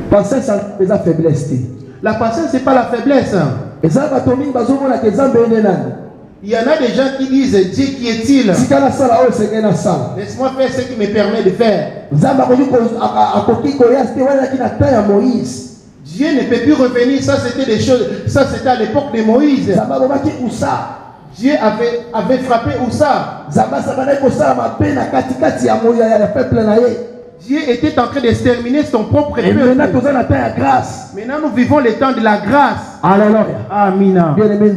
Patience, c'est la faiblesse. La patience, ce n'est pas la faiblesse. Il y en a des gens qui disent Dieu qui est-il? Laisse-moi faire ce qui me permet de faire. Dieu ne peut plus revenir. Ça, c'était des choses. Ça, c'était à l'époque de Moïse. Dieu avait frappé Oussa. Dieu était en train d'exterminer son propre peuple. Maintenant, nous vivons le temps de la grâce. Alléluia. Amina. Bien-aimé,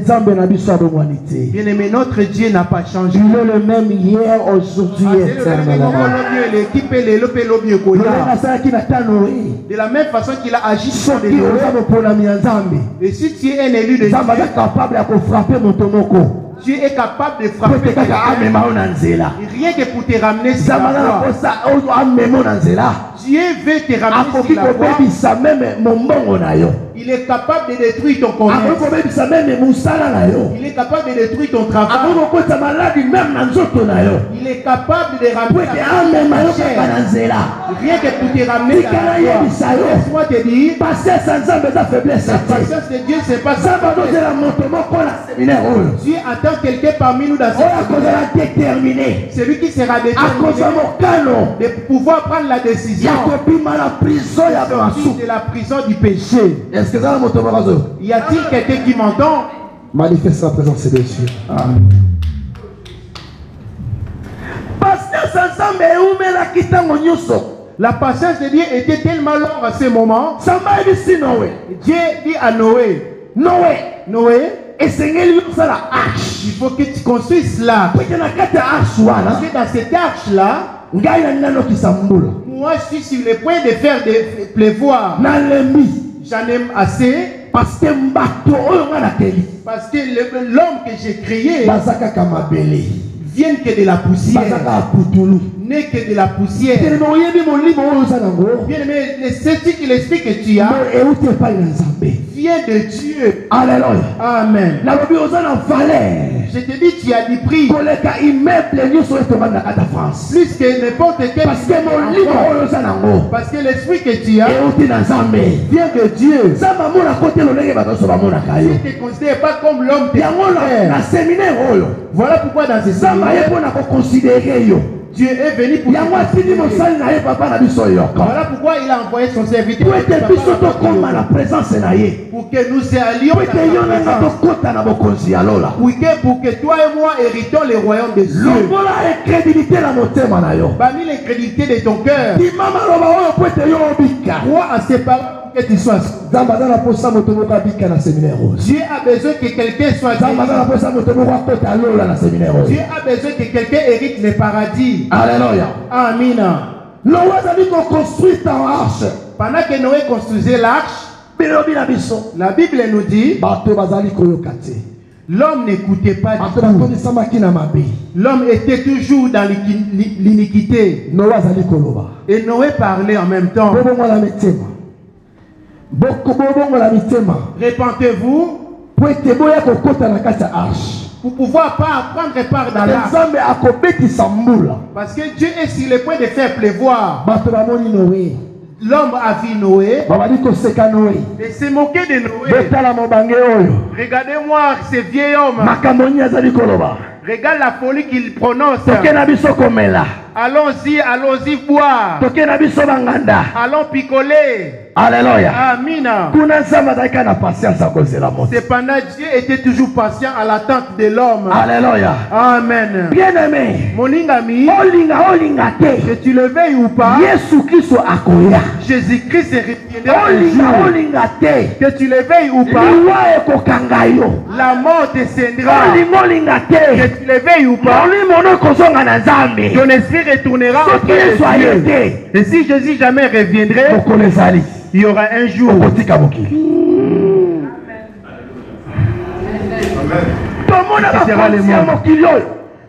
notre Dieu n'a pas changé. Il est le même hier, aujourd'hui et éternellement. De la même façon qu'il a agi sur les Noé. Et si tu es un élu de Dieu, Dieu est capable de frapper rien que pour te ramener sur la voie. Dieu veut te ramener sur la voie. Il est capable de détruire ton commerce. Il est capable de détruire ton travail. Il est capable de ramener rien que pour te ramener sur la voie. Laisse-moi te dire, la patience de Dieu, c'est pas ça. Dieu attend quelqu'un parmi nous dans cette déterminé. Celui qui sera déterminé de pouvoir prendre la décision de la prison du péché. Y a-t-il quelqu'un qui m'entend? Manifeste la présence de Dieu. La patience de Dieu était tellement longue à ce moment. Dieu dit à Noé, Noé, il faut que tu construises là. Parce que dans cette arche-là, moi je suis sur le point de faire pleuvoir. J'en aime assez. Parce que l'homme que j'ai créé vient que de la poussière. N'est que de la poussière. Bien aimé, ce qu'il explique que tu as vient de Dieu. Alléluia. Amen. Je te dis, tu as du prix. Plus que n'importe quel. Parce que l'esprit que tu as vient de Dieu. Dieu ne te considère pas comme l'homme. Voilà pourquoi dans ce séminaire, Dieu est venu pour voilà pourquoi il a envoyé son serviteur pour que nous allions pour que toi et moi héritons le royaume de Dieu. Parmi les crédités de ton cœur, crois à ses paroles que tu sois. Dieu a besoin que quelqu'un soit. Dieu a besoin que quelqu'un hérite le paradis. Alléluia. Amina. Pendant que Noé construisait l'arche, la Bible nous dit l'homme n'écoutait pas du tout. L'homme était toujours dans l'iniquité. Et Noé parlait en même temps. Répentez-vous pour pouvoir pas prendre part dans l'arche. Parce que Dieu est sur le point de faire pleuvoir. L'homme a vu Noé et s'est moqué de Noé. Regardez-moi ce vieil homme. Regarde la folie qu'il prononce. Allons-y, allons-y boire. Allons picoler. Alléluia. Amina. Cependant, Dieu était toujours patient à l'attente de l'homme. Alléluia. Amen. Bien-aimé, mon ami, que tu le veuilles ou pas, Jésus-Christ reviendra un jour. Que tu le veuilles ou pas, la mort descendra. Que tu le veuilles ou pas, ton esprit retournera au Dieu. Et si Jésus jamais reviendrait, il y aura un jour.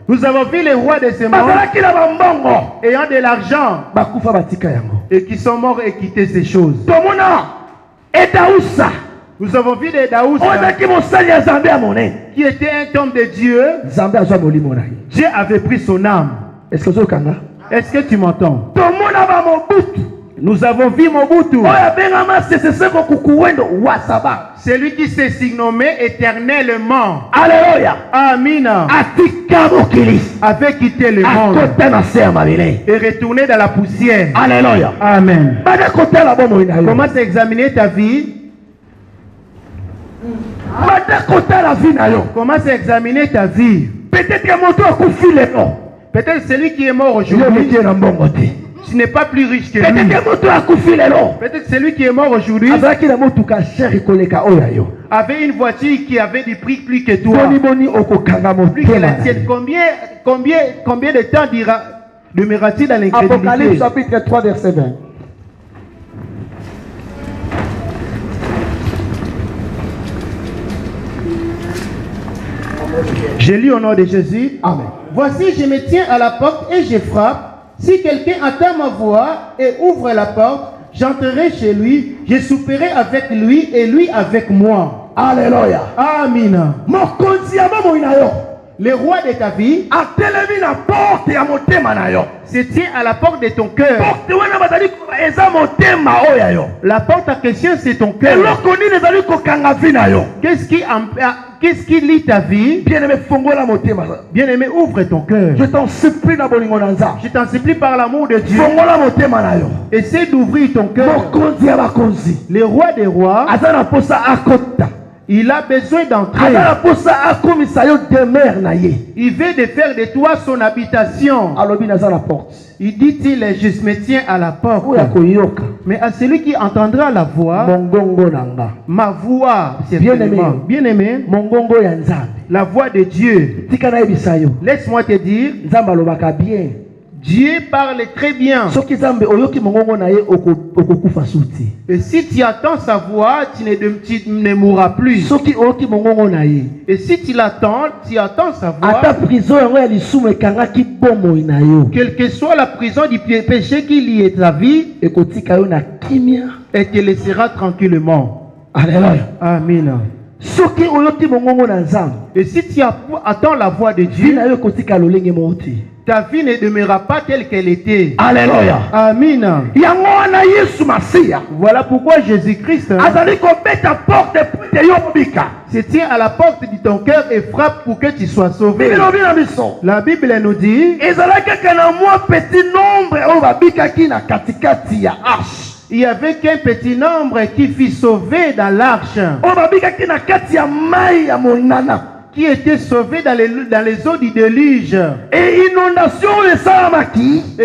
Nous avons vu les rois de ce monde ayant de l'argent et qui sont morts et quitté ces choses. Nous avons vu des Daouz qui était un homme de Dieu. Dieu avait pris son âme. Est-ce que tu m'entends? Nous avons vu Mobutu. C'est lui qui s'est surnommé éternellement. Alléluia. Amen. Avait quitté le monde et retourné dans la poussière. Alléluia. Amen. Commence à examiner ta vie. Commence à examiner ta vie. Peut-être celui qui est mort aujourd'hui, tu n'es pas plus riche que lui. Peut-être celui qui est mort aujourd'hui avait une voiture qui avait du prix plus que toi. Plus que la tienne. Combien de temps demeura-t-il dans l'incrédulité? Apocalypse chapitre 3 verset 20. Je lis au nom de Jésus. Amen. Voici, je me tiens à la porte et je frappe. Si quelqu'un entend ma voix et ouvre la porte, j'entrerai chez lui, je souperai avec lui et lui avec moi. Alléluia. Amen. Le roi de ta vie se tient à la porte de ton cœur. La porte en question, c'est ton cœur. Qu'est-ce qui lie ta vie? Bien-aimé, ouvre ton cœur. Je t'en supplie par l'amour de Dieu. Essaie d'ouvrir ton cœur. Le roi des rois, il a besoin d'entrer. Il veut de faire de toi son habitation. Il dit-il, je me tiens à la porte. Mais à celui qui entendra la voix, ma voix, bien-aimé, la voix de Dieu. Laisse-moi te dire, Dieu parle très bien. Et si tu attends sa voix, tu ne mourras plus. Et si tu l'attends, tu attends sa voix. Quelle que soit la prison du péché qui lie ta vie, et te laissera tranquillement. Alléluia. Amen. Et si tu attends la voix de Dieu, ta vie ne demeurera pas telle qu'elle était. Alléluia. Amen. Voilà pourquoi Jésus-Christ se tient à la porte de ton cœur et frappe pour que tu sois sauvé. La Bible nous dit, il y avait qu'un petit nombre qui fut sauvé dans l'arche, qui était sauvé dans les eaux du déluge. Et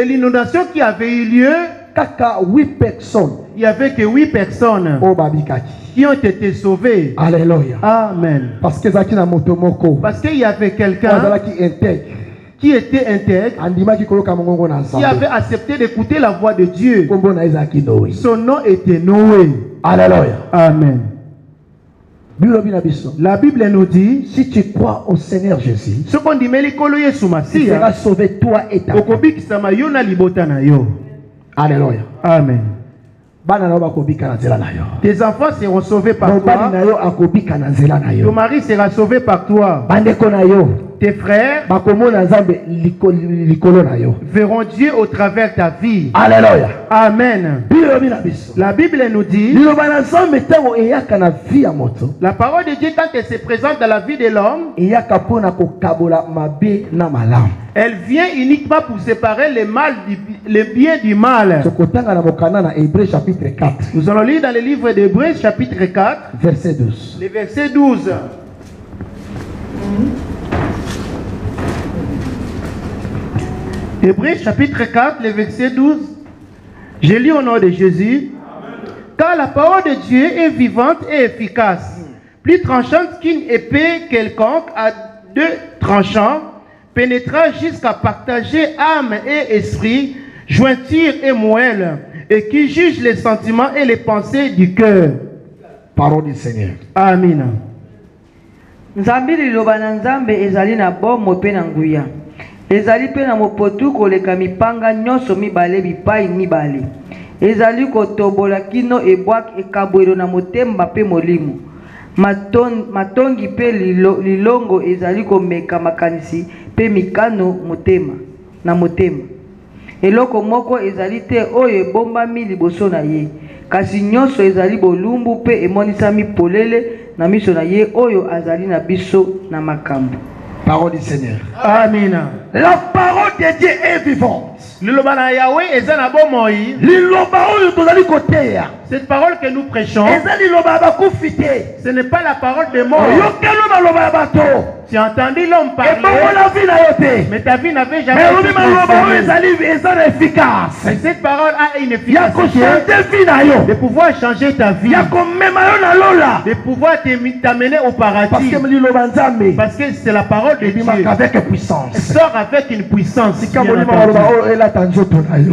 l'inondation qui avait eu lieu, il n'y avait que 8 personnes qui ont été sauvées. Alléluia. Amen. Parce qu'il y avait quelqu'un qui était intègre, qui avait accepté d'écouter la voix de Dieu. Son nom était Noé. Alléluia. Amen. La Bible nous dit, si tu crois au Seigneur Jésus, il sera sauvé toi et ta famille. Alléluia. Amen. Tes enfants seront sauvés par toi. Ton mari sera sauvé par toi. Tes frères verront Dieu au travers ta vie. Alléluia. Amen. La Bible nous dit, la parole de Dieu, quand elle se présente dans la vie de l'homme, elle vient uniquement pour séparer le bien du mal. Nous allons lire dans le livre d'Hébreux chapitre 4, verset 12. Le verset 12. Hébreux chapitre 4, le verset 12. Je lis au nom de Jésus. Car la parole de Dieu est vivante et efficace, plus tranchante qu'une épée quelconque à 2 tranchants, pénétrant jusqu'à partager âme et esprit, jointure et moelle, et qui juge les sentiments et les pensées du cœur. Parole du Seigneur. Amen. Nzambi liloba na Nzambe ezali na bomo pe na nguya. Ezali pe na mopotu koleka mipanga nyonso mibale bipai mibale. ezali kotobola kino ebwak ekabwelo na motema pe molimo. Matongi pe lilongo ezali komeka makanisi pe mikano motema na motema. Eloko moko ezali te oyo ebombami liboso na ye, kasi nyonso ezali bolumbu pe emonisami polele na miso na ye oyo azali na biso na makambo. Parole du Seigneur. Amen. La parole de Dieu est vivante. Cette parole que nous prêchons, ce n'est pas la parole de mort. Tu as entendu l'homme parler, mais ta vie n'avait jamais été transformée. Et cette parole a une efficacité de pouvoir changer ta vie, de pouvoir t'amener au paradis. Parce que c'est la parole de Dieu. Sort avec une puissance.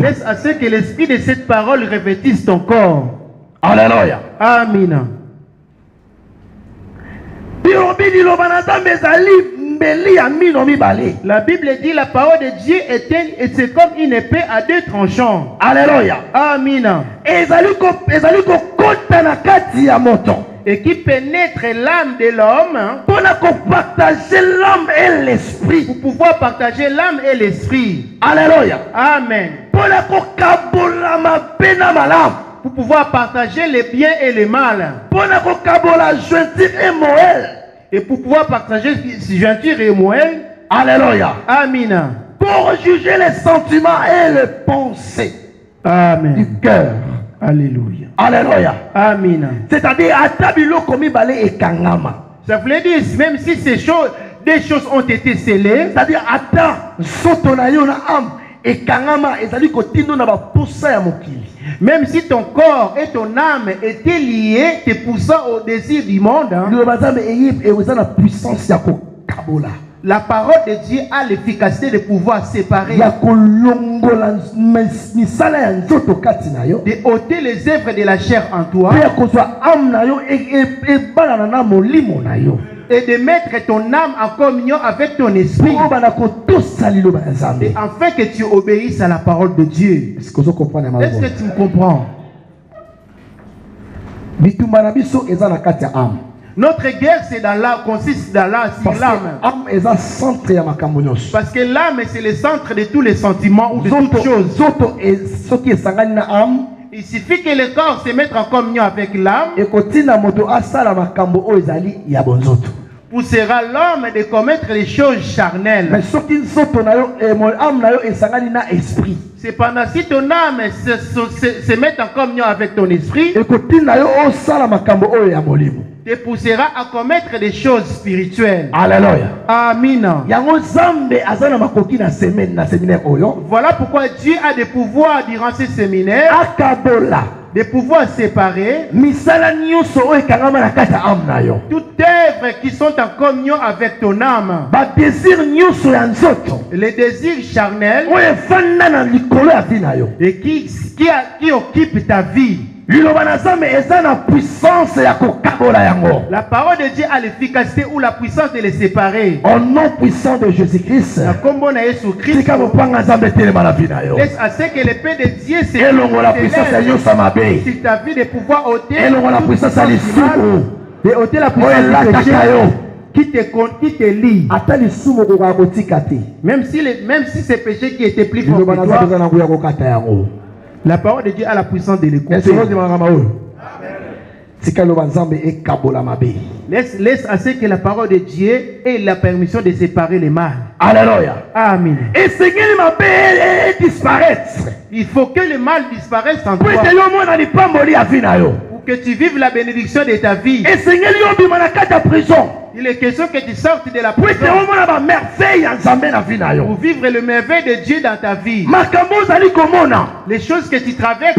Laisse à ce que l'esprit de cette parole revêtisse ton corps. Alléluia. Amen. La Bible dit la parole de Dieu est c'est comme une épée à deux tranchants. Alléluia. Amen. Et qui pénètre l'âme de l'homme pour partager l'âme et l'esprit. Pour pouvoir partager l'âme et l'esprit. Alléluia. Amen. Pour pouvoir partager les biens et les mal. Et pour pouvoir partager jointure et moelle. Alléluia. Amen. Pour juger les sentiments et les pensées. Amen. Du cœur. Alléluia. Alléluia. Amen. C'est-à-dire, ça voulait dire, même si des choses ont été scellées, c'est-à-dire, même si ton corps et ton âme étaient liés, te poussant au désir du monde, la parole de Dieu a l'efficacité de pouvoir séparer, de ôter les œuvres de la chair en toi et de mettre ton âme en communion avec ton esprit, et afin que tu obéisses à la parole de Dieu. Est-ce que tu me comprends? Notre guerre consiste dans l'âme. Parce que l'âme c'est le centre de tous les sentiments ou de toutes choses. Il suffit que le corps se mette en communion avec l'âme, poussera l'homme de commettre les choses charnelles. Cependant, si ton âme se met en communion avec ton esprit, te poussera à commettre des choses spirituelles. Alléluia. Amen. Voilà pourquoi Dieu a des pouvoirs durant ces séminaires, de pouvoir séparer toutes œuvres qui sont en communion avec ton âme, les désirs charnels et qui occupent ta vie. La parole de Dieu a l'efficacité ou la puissance de les séparer. Au nom puissant de Jésus-Christ, laisse à ce que l'épée de Dieu s'élève sur ta vie de pouvoir ôter la puissance du péché qui te lie. Même si ces péchés qui étaient plus forts que toi, la parole de Dieu a la puissance de les couper. Laisse à ce que la parole de Dieu ait la permission de séparer les mal. Alléluia. Amen. Et disparaître. Il faut que le mal disparaisse en toi, pour que tu vives la bénédiction de ta vie. Il est question que tu sortes de la prison pour vivre le merveille de Dieu dans ta vie. Les choses que tu traverses,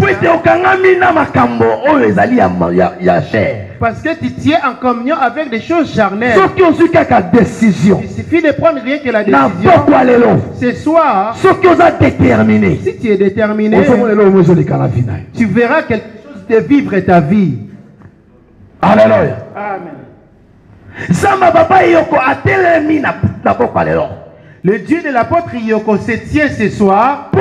parce que tu tiens en communion avec des choses charnelles. Il suffit de prendre rien que la décision. Ce soir, si tu es déterminé, tu verras quelque chose de vivre ta vie. Alléluia. Amen. Le Dieu de l'apôtre Yoko se tient ce soir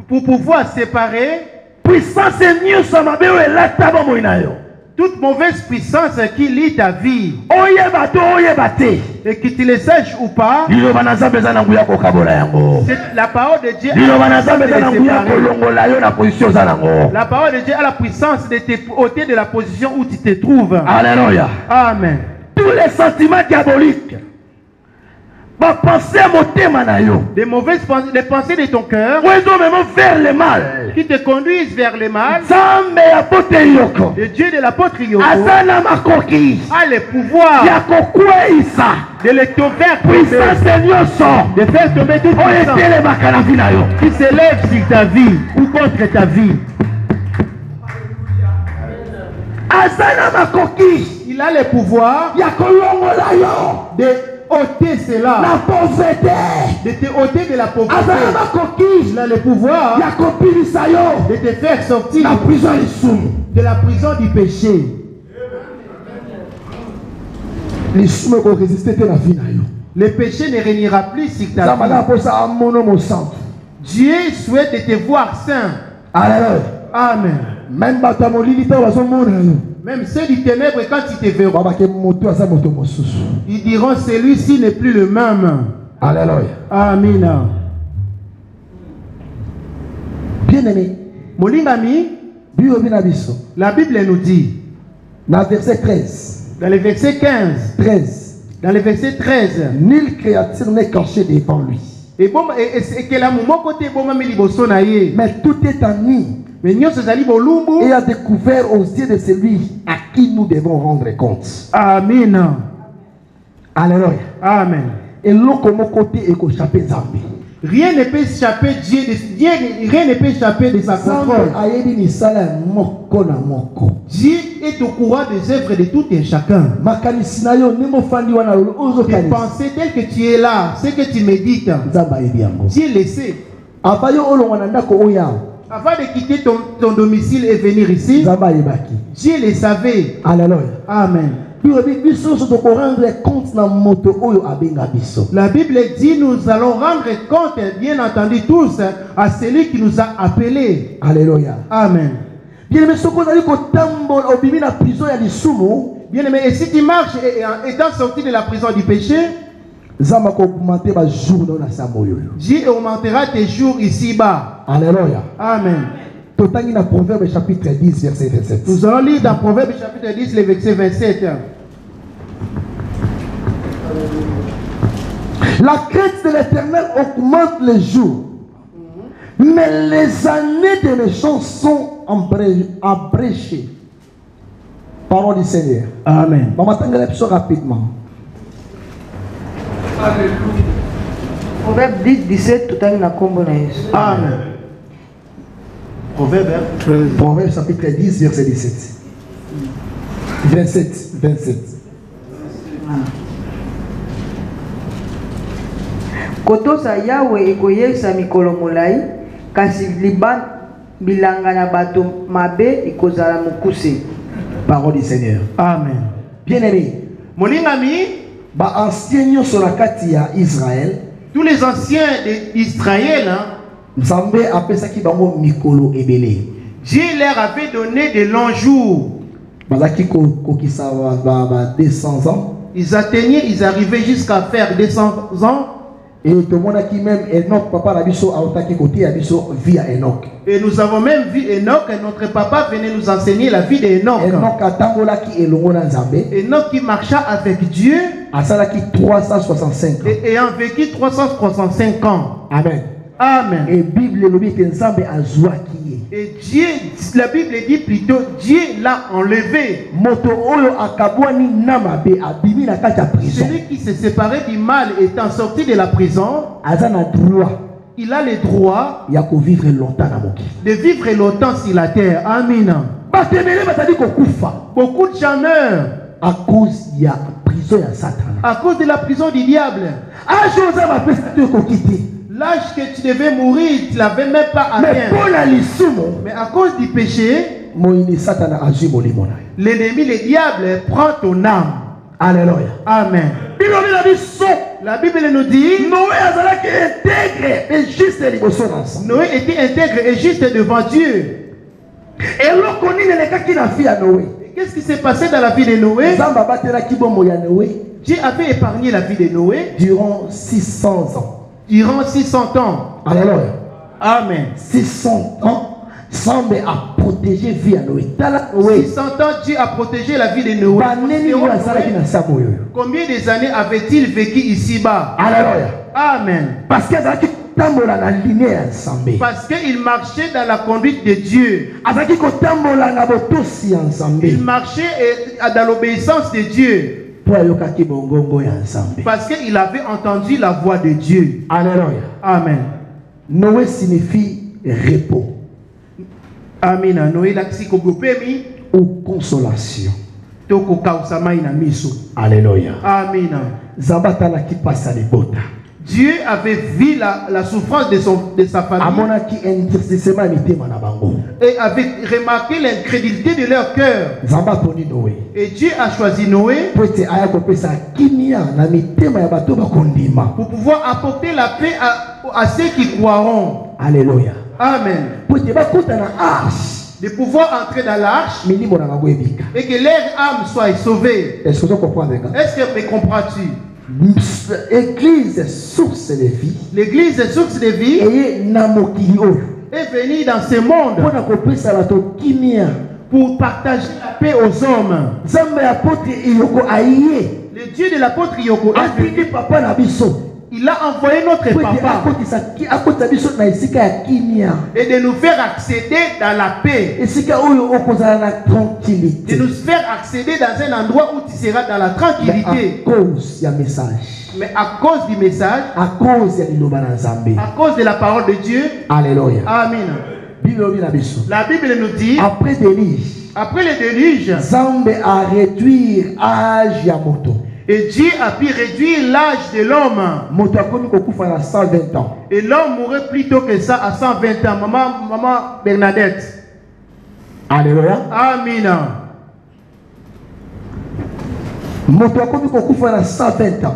pour pouvoir séparer puissance nyonso mabe oyo elata bomoi na yo. toute mauvaise puissance qui lie ta vie. Oyeba to oyeba te. Et que tu le saches ou pas, Liloba na Nzambe eza na nguya kokabola yango. la parole de Dieu Liloba na Nzambe eza na nguya kolongola yo na position za nango. La parole de Dieu a la puissance de te ôter de la position où tu te trouves. Alléluia. Amen. Tous les sentiments diaboliques, ma pensée motema na yo, Des mauvaises pensées, les pensées de ton cœur vers le mal, qui te conduisent vers le mal. Nzambe ya pote yoko, Le Dieu de l'apôtre Yoko azana makoki a le pouvoir ya kokweisa de les faire puissance tomber, nyonso de faire tomber toute oyo puissance etelemaka na vi na yo. qui s'élève sur ta vie ou contre ta vie. Azana makoki Il a le pouvoir ya kolongola yo de ôter cela, na pauvreté, de te ôter de la pauvreté. azana makoki Il a le pouvoir ya kopilisa yo de te faire sortir na prison lisumu. de la prison du péché. Lisumu ekoresiste te na vi na yo. Le péché ne régnera plus sur ta Nzambe vie. aposa amono mosantu. Dieu souhaite de te voir saint. Alléluia. Amen. Même bato ya molili mpe bazomona yo, Même ceux du ténèbre, quand ils te verront, babake moto aza moto mosusu. ils diront celui-ci n'est plus le même. Alléluia. Amen. Bien aimé, Molingami, biyobi na biso la Bible nous dit, na verset 13, dans le verset 15, 13, dans le verset 13, nulle créature n'est cachée devant lui, et que la mon côté bon mami liboso na ye, mais tout est en nous mais nyonso zali bolumbu. et a découvert aux yeux de celui à qui nous devons rendre compte. Amen. Alléluia. Amen. Et l'autre côté échappé Nzambe. Rien ne peut échapper rien ne peut échapper de sa contrôle. Nzambe ayebi misala moko na moko. Dieu est au courant des œuvres de tout et chacun. Makanisi na yo ndenge ofandi wana ozo Tes kanisa. pensées telles que tu es là, ce que tu médites, Nzambe ayebi yango. Dieu le sait. Ava yo olongwa na ndako oyo. Avant de quitter ton domicile et venir ici, Nzambe ayebaki. Dieu le savait. Alléluia. Amen. Biso so to rendre compte na moto oyo abenga biso. La Bible dit nous allons rendre compte, bien entendu tous, à celui qui nous a appelés. Alléluia. Amen. Bien aimé, soko zali ko tambola obimi na prison ya lisumu. Bien aimé, et si tu marches étant sorti de la prison du péché, Nzambe ko augmenter ba jour na samoyo. Dieu augmentera tes jours ici-bas. Alléluia. Amen. Totangi na Proverbe chapitre 10 verset 27. Nous allons lire dans Proverbe chapitre 10, le verset 27. La crainte de l'Éternel augmente les jours, mais les années de méchants sont abrégées. Parole du Seigneur. Amen. On va t'engager plus rapidement. Proverbe 10, 17, tout à l'heure, combo na Yesu. Amen. Proverbe. Proverbe chapitre 10 verset 17. 27. Kotosa Yahweh ekoyesa mikolo molai, kasi bilanga na bato mabe ekozala mokuse. Parole du Seigneur. Amen. Bien aimé, Molingami, ba anciens sur la kati ya Israël, tous les anciens d'Israël, Nzambe apesaki bango mikolo ebele. Dieu leur avait donné de longs jours. Bazaki kokisa ba 200 ans. Ils atteignaient, ils arrivaient jusqu'à faire 200 ans. Et tout le monde a qui même Enoch, papa la biso a otaki côté a biso via Enoch. Et nous avons même vu Enoch, et notre papa venait nous enseigner la vie d'Enoch. Enoch a tambola ki elongo na Nzambe. Enoch qui marcha avec Dieu. Asalaki 365 ans. Et ayant vécu 365 ans. Amen. Amen. Et Bible le dit que Nzambe azwa ki. Et Dieu, la Bible dit plutôt, Dieu l'a enlevé. Moto oyo akabwani namabe abimi na kati ya prison. Celui qui s'est séparé du mal étant sorti de la prison, Azana droit. il a le droit Ya ko vivre longtemps na moki. de vivre longtemps sur la terre. Amen. Batemele batadi ko kufa. Beaucoup de gens meurent À cause ya prison ya Satan. à cause de la prison du diable. Ajoza ba pesa te ko kiti. L'âge que tu devais mourir, tu l'avais même pas Mais atteint. pour la lisumo, Mais à cause du péché, moini Satan a agi molimona. l'ennemi, le diable, prend ton âme. Alléluia. Amen. Bilobi la biso La Bible nous dit Noé azalaki intègre et juste liboso na nzambe. Noé était intègre et juste devant Dieu. Eloko nini elekaki na vie ya Noé? Qu'est-ce qui s'est passé dans la vie de Noé? Nzambe abatelaki bomoi ya Noé Dieu avait épargné la vie de Noé durant 600 ans. durant 600 ans. Alléluia. Amen. 600 ans, Nzambe a protégé vie ya Noé. Tala Noé. 600 ans, Dieu a protégé la vie de Noé. Baneni oyo azalaki na nsambo oyo. Combien des années avait-il vécu ici-bas? Alléluia. Amen. Parce que azalaki kotambola na ligne ya Nzambe. Parce qu'il marchait dans la conduite de Dieu. Azalaki kotambola na botosi ya Nzambe. Il marchait dans l'obéissance de Dieu. Po ayokaki bongongo ya Nzambe. Parce qu'il avait entendu la voix de Dieu. Alléluia. Amen. Noé signifie repos Amen. Noé la psychopémie ou consolation. toko kausamai na miso. Alléluia. Amen. Zambata la qui passe à l'ébota. Dieu avait vu la souffrance de sa famille et avait remarqué l'incrédulité de leur cœur. Et Dieu a choisi Noé pour pouvoir apporter la paix à ceux qui croiront. Alléluia. Amen. De pouvoir entrer dans l'arche et que leur âme soit sauvée. Est-ce que tu comprends? Est-ce que me comprends-tu? Église source de vie. L'église source de vie est venue dans ce monde pour partager la paix aux hommes. Le Dieu de l'apôtre Yoko est venu. Il a envoyé notre papa et de nous faire accéder dans la paix. De nous faire accéder dans un endroit où tu seras dans la tranquillité. Mais à cause du message, à cause de la parole de Dieu. Alléluia. Amen. La Bible nous dit après le déluge, Nzambe a réduit l'âge ya moto. Et Dieu a pu réduire l'âge de l'homme. Et l'homme mourrait plus tôt que ça à 120 ans. Maman Bernadette. Alléluia. Amen.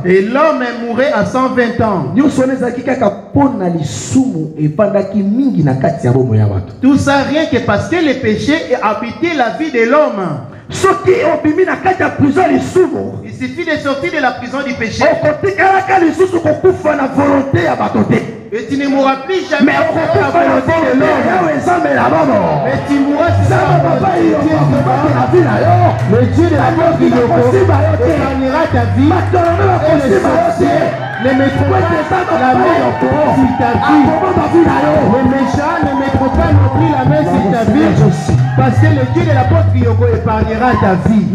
Et l'homme mourrait à 120 ans. Tout ça rien que parce que le péché habitait la vie de l'homme. Il suffit de sortir de la prison du péché. Et tu ne mourras plus jamais. Mais tu mourras si ça va. Le Dieu de la mort qui épargnera ta vie. Et le sorcier ne mettront pas la main sur ta vie. Les méchants ne mettront pas non plus la main sur ta vie. Parce que le Dieu de l'apôtre Yoko épargnera ta vie.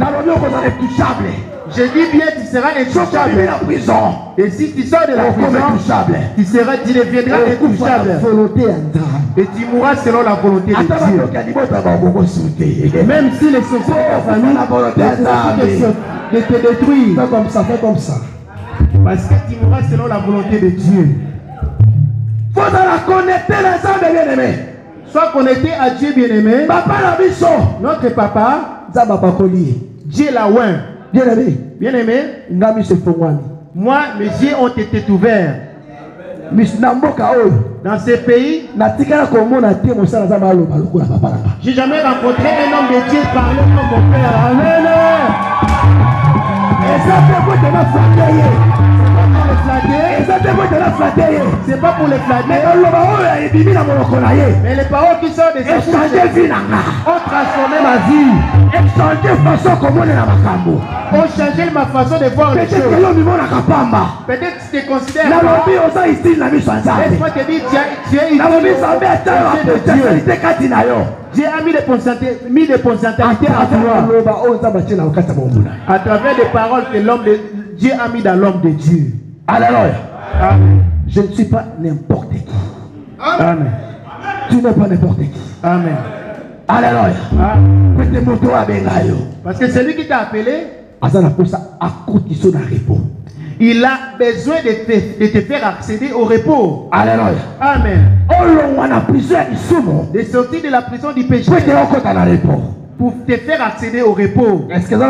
Je dis bien, tu seras intouchable. Et si tu sors de la prison, tu deviendras intouchable. Et tu mourras selon la volonté de Dieu. Même si les sociétés de ta famille de te détruire. Fais comme ça, fais comme ça. Parce que tu mourras selon la volonté de Dieu. Faut la connecter les hommes bien-aimés. Sois connecté à Dieu bien-aimé. Papa la biso. Notre papa. Dieu l'a ouin. Bien-aimé. Bien-aimé. Moi, mes yeux ont été ouverts. Dans ce pays, j'ai jamais rencontré un homme de Dieu parler comme mon père. Amen. Et ça fait quoi de la flatter? C'est pas pour les flatter. Mais les paroles qui sortent de sa bouche ont transformé ma vie. Ont changé ma façon de voir les choses. Peut-être que tu te considères. Laisse-moi te dire, tu es Dieu a mis des potentialités à toi. À travers des paroles que l'homme de Dieu a mis dans l'homme de Dieu. Alléluia. Je ne suis pas n'importe qui. Amen. Tu n'es pas n'importe qui. Amen. Alléluia. Parce que celui qui t'a appelé, il a besoin de te faire accéder au repos. Alléluia. Amen. De sortir de la prison du péché pour te faire accéder au repos. Est-ce que y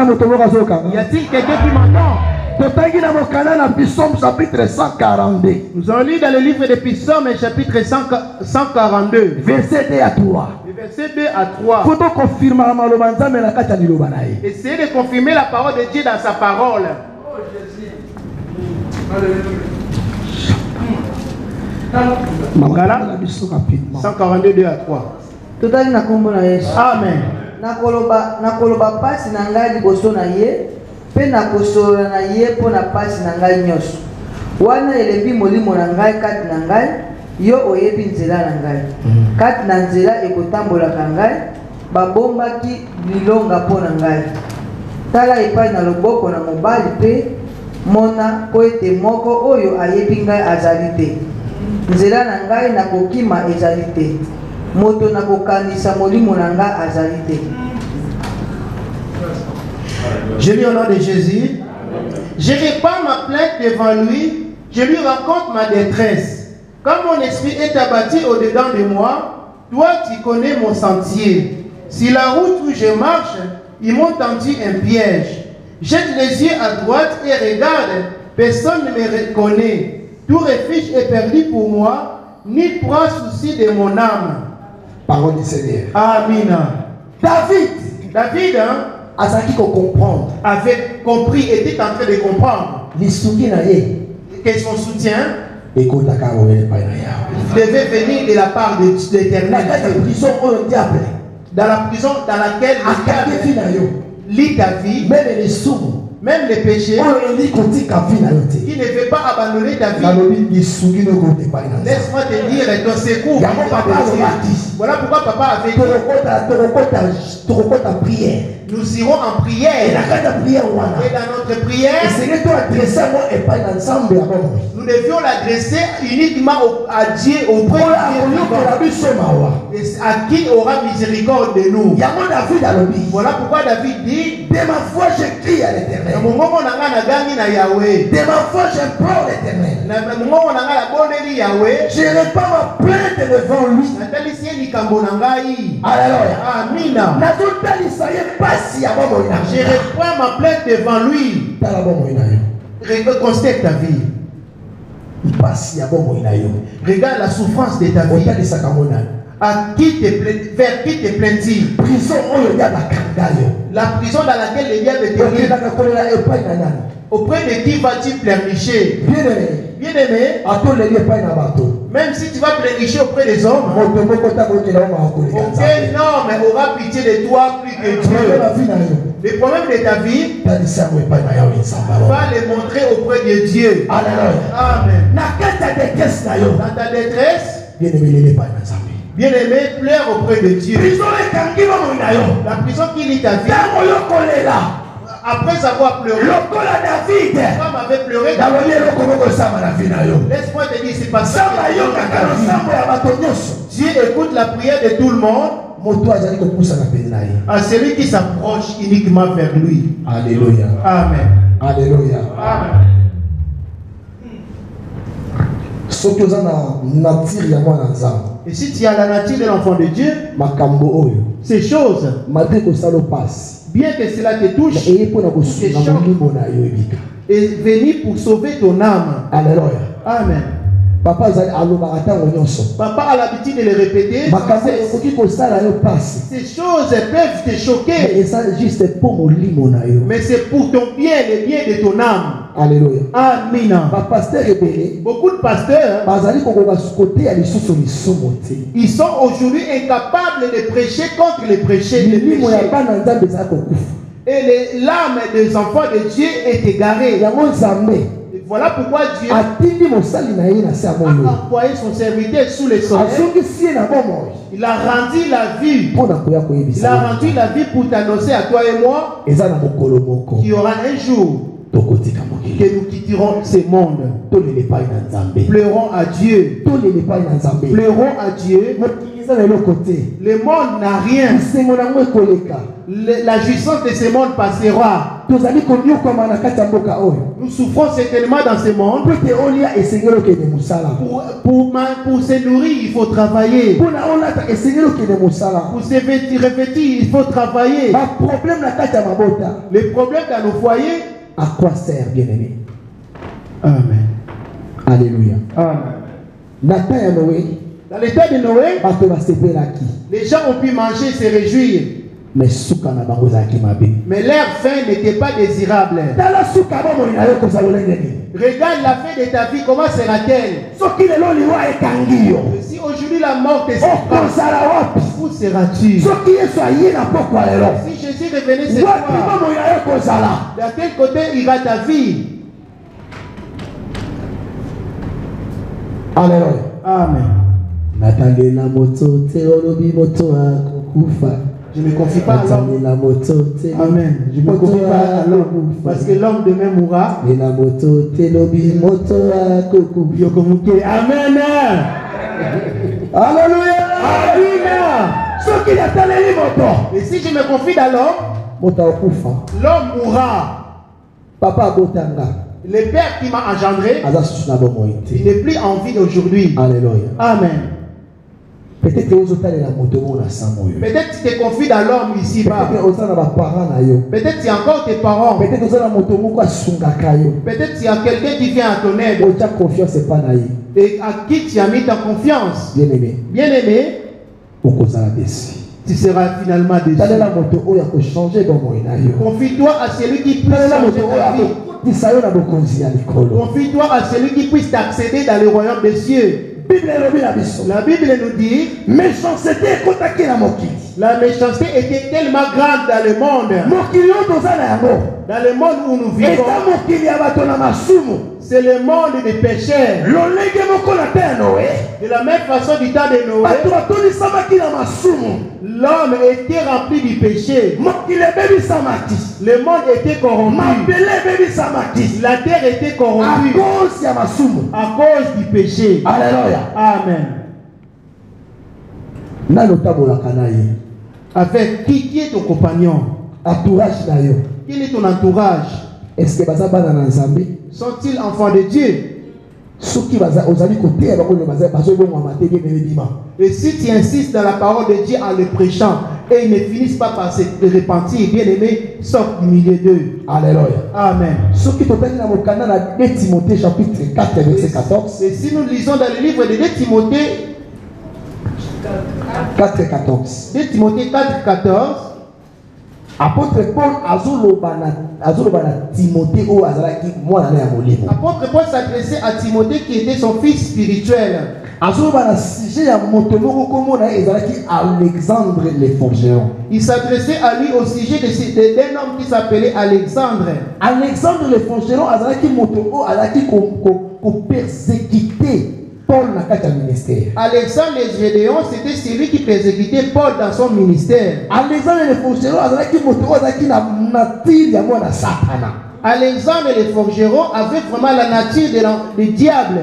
a-t-il quelqu'un qui m'entend? totangi na mokanda na Psaume chapitre 142. Nous allons lire dans le livre des Psaumes, chapitre 142. Verset 2 à 3. Verset 2 à 3. Faut confirmer maloba nzambe na kati ya liloba na ye. Essayez de confirmer la parole de Dieu dans sa parole. Mangala 142 2 à 3. Totali na kombo na Yesu. Amen. Nakoloba pasi na ngai liboso na ye, pe nakosolola na ye mpo na pasi na ngai nyonso. Wana elembi molimo na ngai kati na ngai, yo oyebi nzela na ngai. Kati na nzela ekotambolaka ngai, babombaki lilonga mpo na ngai. Tala epai na loboko na mobali pe mona po ete moko oyo ayebi ngai azali te. Nzela na ngai nakokima ezali te. Moto nakokanisa molimo na ngai azali te. Je lis au nom de Jésus. Je répands ma plainte devant lui. Je lui raconte ma détresse. Quand mon esprit est abattu au-dedans de moi, toi tu connais mon sentier. Si la route où je marche, ils m'ont tendu un piège. Jette les yeux à droite et regarde. Personne ne me reconnaît. Tout refuge est perdu pour moi. Nul prend souci de mon âme. Parole du Seigneur. Amen. David, hein, avait compris, était en train de comprendre que son soutien devait venir de la part de l'Éternel. Dans la prison dans laquelle lit ta vie, même les péchés, qui ne veut pas abandonner ta vie. Laisse-moi te dire ton secours. Voilà pourquoi papa avait dit nous irons en prière. Et dans notre prière, nous devions l'adresser uniquement à Dieu, auprès de Dieu, à qui aura miséricorde de nous. Voilà pourquoi David dit de ma foi je crie à l'Éternel. De ma foi j'implore l'Éternel. Je répands ma plainte devant lui. Alléluia. Je reprends ma plainte devant lui. Constate ta vie. Regarde la souffrance de ta vie. Vers qui te plaint-il? La prison dans laquelle il y a des terribles. Auprès de qui vas-tu pleurnicher? Bien-aimé, même si tu vas pleurnicher auprès des hommes, aucun homme aura pitié de toi plus que Dieu. Les problèmes de ta vie, va les montrer auprès de Dieu. Amen. Dans ta détresse, bien-aimé, pleure auprès de Dieu. La prison qui lit ta vie, après avoir pleuré, comme avait pleuré, laisse-moi te dire, c'est pas ça. Dieu écoute la prière de tout le monde, à celui qui s'approche uniquement vers lui. Alléluia. Amen. Alléluia. Amen. Et si tu as la nature de l'enfant de Dieu, ces choses, bien que cela te touche, est venu pour sauver ton âme. Alléluia. Amen. Papa a l'habitude de le répéter. Ces choses peuvent te choquer, mais c'est pour ton bien, le bien de ton âme. Alléluia. Amen. Beaucoup de pasteurs, ils sont aujourd'hui incapables de prêcher contre les péchés. Et l'âme des enfants de Dieu est égarée. Voilà pourquoi Dieu a envoyé son serviteur sous le soleil. Il a rendu la vie. Il a rendu la vie pour t'annoncer à toi et moi qu'il y aura un jour que nous quitterons ce monde. Pleurons à Dieu. Pleurons à Dieu. Le monde n'a rien. La jouissance de ce monde passera. Nous souffrons certainement dans ce monde. Pour se nourrir, il faut travailler. Pour se revêtir, il faut travailler. Les problèmes dans nos foyers, à quoi sert, bien-aimé? Amen. Alléluia. Amen. Nathan et Noé, Dans l'état de Noé, les les gens ont pu manger et se réjouir. mais leur faim n'était pas désirable. Regarde la fin de ta vie, comment sera-t-elle? Si aujourd'hui la mort te sera, où seras-tu? Si Jésus revenait cette fois, dans quel côté ira ta vie? Alléluia. Amen. Je ne me confie pas à l'homme. Amen. Je ne me confie pas à l'homme. Parce que l'homme demain mourra. Amen. Alléluia. Et si je me confie dans l'homme, l'homme mourra. Papa Botanga. Le père qui m'a engendré, il n'est plus en vie aujourd'hui. Alléluia. Amen. Peut-être que tu te confies dans l'homme ici-bas. Peut-être qu'il y a encore tes parents. Peut-être qu'il y a quelqu'un qui vient à ton aide. Et à qui tu as mis ta confiance. Bien-aimé, tu seras finalement déçu. Confie-toi à celui qui peut changer ta vie. Confie-toi à celui qui puisse t'accéder dans le royaume des cieux. La Bible nous dit, la méchanceté était tellement grande dans le monde. Dans le monde où nous vivons, c'est le monde des pécheurs. De la même façon du temps de Noé, l'homme était rempli du péché. Le monde était corrompu. La terre était corrompue à cause du péché. Alléluia. Amen. Avec qui est ton compagnon? Quel est ton entourage? Est-ce que sont-ils enfants de Dieu? Et si tu insistes dans la parole de Dieu en le prêchant et ils ne finissent pas par se repentir, bien aimé, sort du milieu d'eux. Alléluia. Amen. Chapitre 4, verset 14. Et si nous lisons dans le livre de 2 Timothée 4:14. 2 Timothée 4:14. Apôtre Paul Apôtre Paul s'adressait à Timothée qui était son fils spirituel. Il s'adressait à lui au sujet d'un homme qui s'appelait Alexandre. Alexandre le forgeron persécuté Paul n'a qu'à ministère. Alexandre le Gédéon, c'était celui qui persécutait Paul dans son ministère. Alexandre le forgeron Alexandre le forgeron avait vraiment la nature du diable.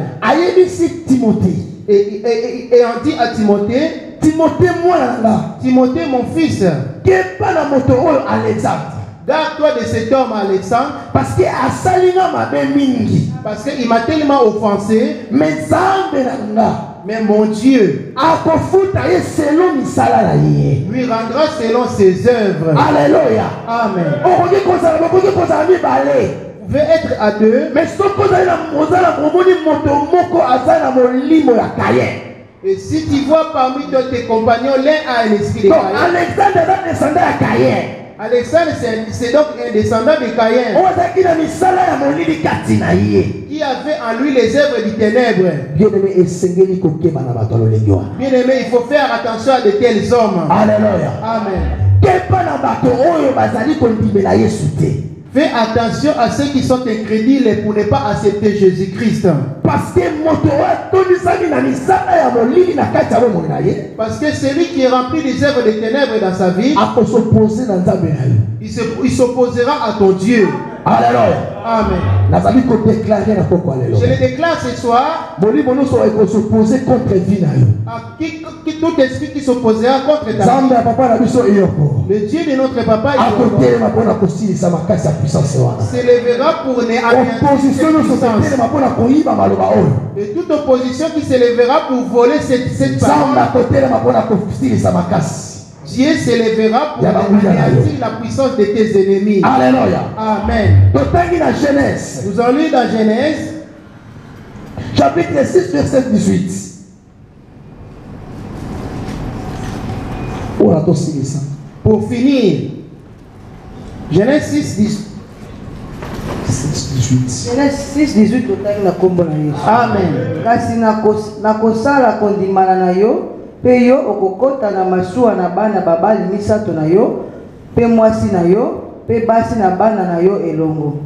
Et on dit à Timothée, Timothée mon fils, garde-toi de cet homme Alexandre, parce qu'il m'a tellement offensé. Mais mon Dieu lui rendra selon ses œuvres. Alléluia. Amen. Vous pouvez être à deux. Et si tu vois parmi tes compagnons, l'un a un esprit de Caïn. Alexandre, c'est donc un descendant de Caïn qui avait en lui les œuvres du ténèbre. Bien-aimé, il faut faire attention à de tels hommes. Alléluia. Amen. Fais attention à ceux qui sont incrédules pour ne pas accepter Jésus-Christ. Parce que celui qui est rempli des œuvres de ténèbres dans sa vie, il s'opposera à ton Dieu. Alléluia. Amen. Je le déclare ce soir à tout esprit qui s'opposera contre ta vie. Le Dieu de notre papa s'élèvera pour et toute opposition qui s'élèvera pour voler cette parole. Dieu s'élèvera pour anéantir la puissance de tes ennemis. Alléluia. Amen. Totangi na Genèse. Nous allons lire dans Genèse, chapitre 6, verset 18. On a tous signé ça. pour finir. Genèse 6, 18. Genèse 6, 18 totangi na kombo na Yesu. Amen. Kasi nakosala kondimana na yo, pe yo okokota na masuwa na bana babali misato na yo, pe mwasi na yo, pe basi na bana na yo elongo.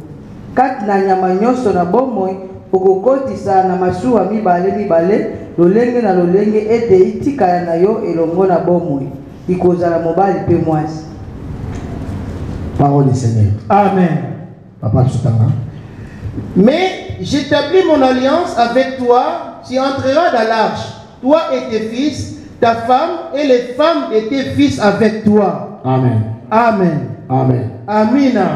Kati na nyama nyonso na bomoi, okokotisa na masuwa mibale, lolenge na lolenge ete itikala na yo elongo na bomoi. Ikozala mobali pe mwasi. Parole du Seigneur. Amen. Papa Soutanga. Mais j'établis mon alliance avec toi, tu entreras dans l'arche, toi et tes fils, ta femme et les femmes de tes fils avec toi. Amen. Amen. Amen. Amina.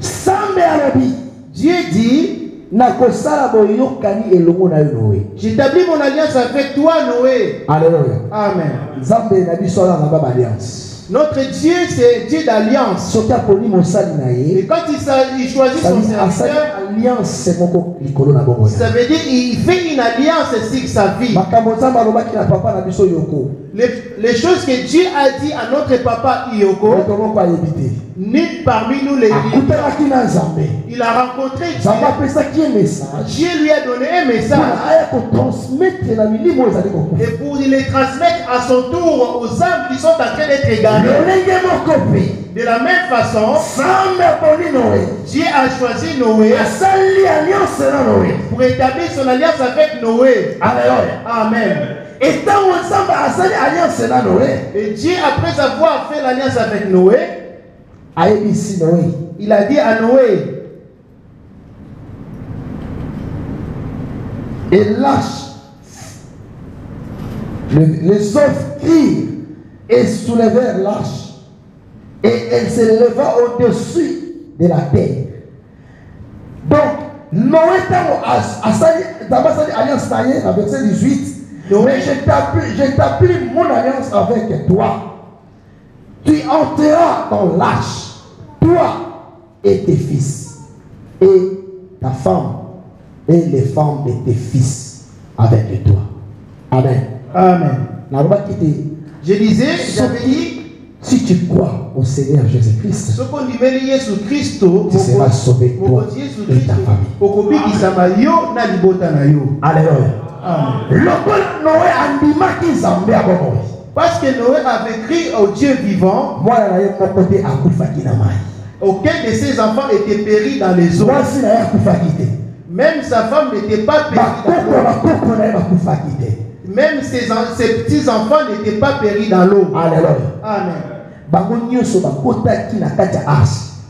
Sambe alobi. Dieu dit, nakosala boyokani elongo na yo Noé. j'établis mon alliance avec toi, Noé. Alléluia. Amen. Zambe na biso na ba alliance. Notre Dieu, c'est Dieu d'alliance. Soki aponi mosali na Et ye. quand il choisit son serviteur, alliance moko likolo na bongo. ça veut dire qu'il fait une alliance sur sa vie. Makambo nzambe alobaki na papa na biso Yoko. Les choses que Dieu a dit à notre papa Yoko, Moto moko ayebite. nul parmi nous les Akutelaki na Nzambe. il a rencontré Dieu. Nzambe apesaki ye message. Dieu lui a donné un message Aya kotransmettre na milimo ezali kokufa. et pour le transmettre à son tour aux âmes qui sont en train d'être égarées. Lolenge moko pe. De la même façon, Nzambe aponi Noé. Dieu a choisi Noé Asali alliance na Noé. pour établir son alliance avec Noé. Alléluia. Amen. Et tant Nzambe asali alliance na Noé. Et Dieu, après avoir fait l'alliance avec Noé, Ayebisi Noé. il a dit à Noé, et lâche. Les œufs crient et soulevèrent l'arche. Et elle s'éleva au-dessus de la terre. Donc, Noé a alliance taillée, à verset 18. Mais j'établis mon alliance avec toi. Tu entreras dans l'arche, toi et tes fils, et ta femme, et les femmes de tes fils avec toi. Amen. Amen. Je disais, j'avais dit, si tu crois au Seigneur Jésus-Christ, tu seras sauvé, toi et ta famille. Alléluia. Parce que Noé avait crié au Dieu vivant, aucun de ses enfants était péri dans les eaux. Même sa femme n'était pas périe dans l'eau. Même ses petits-enfants n'étaient pas péris dans l'eau. Amen.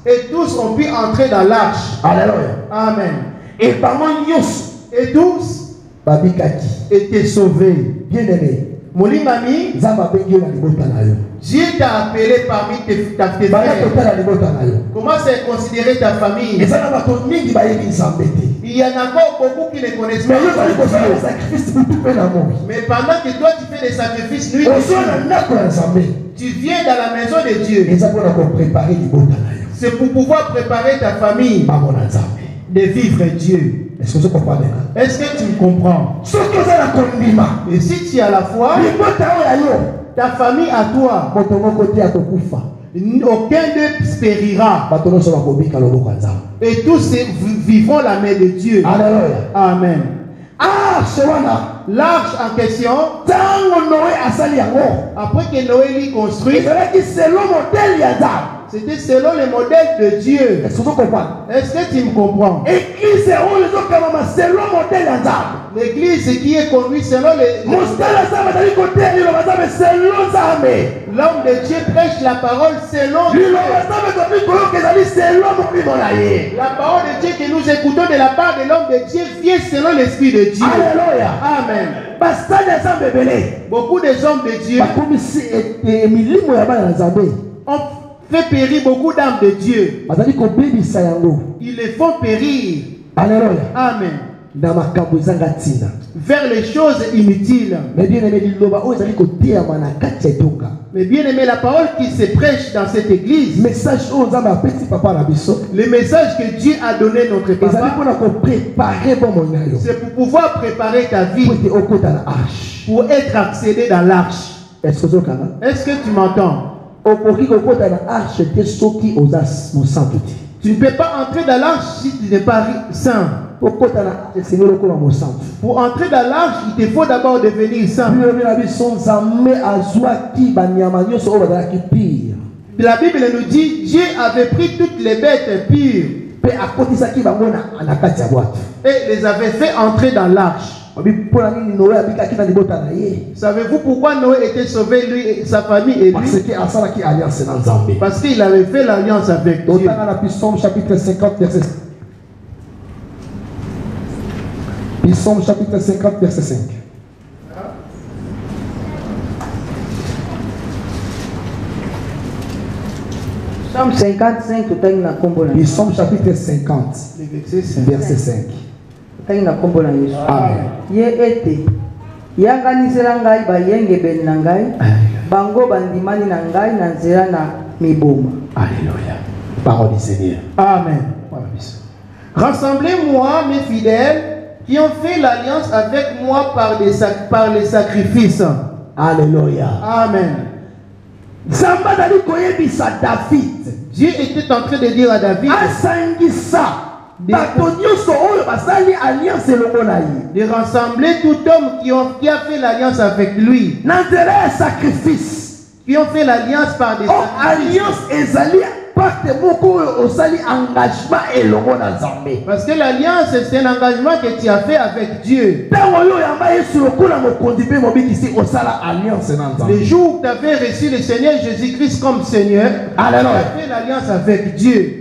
Et tous ont pu entrer dans l'arche. Alléluia. Amen. Et tous étaient sauvés. Bien-aimé, Molimami, Dieu t'a appelé parmi tes frères. Comment c'est considéré ta famille? Il y en a encore beaucoup qui ne connaissent pas. Mais pendant que toi tu fais des sacrifices nuit et jour, tu viens dans la maison de Dieu. C'est pour pouvoir préparer ta famille de vivre Dieu. Est-ce que tu comprends maintenant? Est-ce que tu me comprends? Et si tu as la foi, ta famille à toi, aucun d'eux périra. Et tous vivront la main de Dieu. Alléluia. Amen. L'arche en question, après que Noé l'y construit, c'était selon le modèle de Dieu. Est-ce que tu comprends? Est-ce que tu me comprends? L'église qui est conduite selon l'homme de Dieu prêche la parole selon Dieu. La parole de Dieu que nous écoutons de la part de l'homme de Dieu vient selon l'Esprit de Dieu. Alléluia. Amen. Beaucoup des hommes de Dieu ont fait périr beaucoup d'âmes de Dieu. Ils les font périr. Alléluia. Amen. vers les choses inutiles. Mais bien aimé, la parole qui se prêche dans cette église, le message que Dieu a donné à notre papa, c'est pour pouvoir préparer ta vie pour être accédé dans l'arche. Est-ce que tu m'entends? Tu ne peux pas entrer dans l'arche si tu n'es pas saint. Pour entrer dans l'arche, il te faut d'abord devenir saint. La Bible nous dit Dieu avait pris toutes les bêtes pures et les avait fait entrer dans l'arche. Savez-vous pourquoi Noé était sauvé, lui et sa famille et lui? Parce qu'il avait fait l'alliance avec Dieu. Psaume chapitre 50, verset 5. Psaume chapitre 50, verset 5. Psaume 55, Psaume chapitre 50, verset 5. Amen. Ye ete yanganisela ngai bayenge ben na ngai bango bandimani na ngai na nzela na miboma. Alléluia. Parole du Seigneur. Amen. Rassemblez-moi mes fidèles qui ont fait l'alliance avec moi par les sacrifices. Alléluia. Amen. Dieu était en train de dire à David de rassembler tout homme qui a fait l'alliance avec lui, qui ont fait l'alliance par des sacrifices. Parce que l'alliance, c'est un engagement que tu as fait avec Dieu. Le jour où tu avais reçu le Seigneur Jésus-Christ comme Seigneur, tu as fait l'alliance avec Dieu.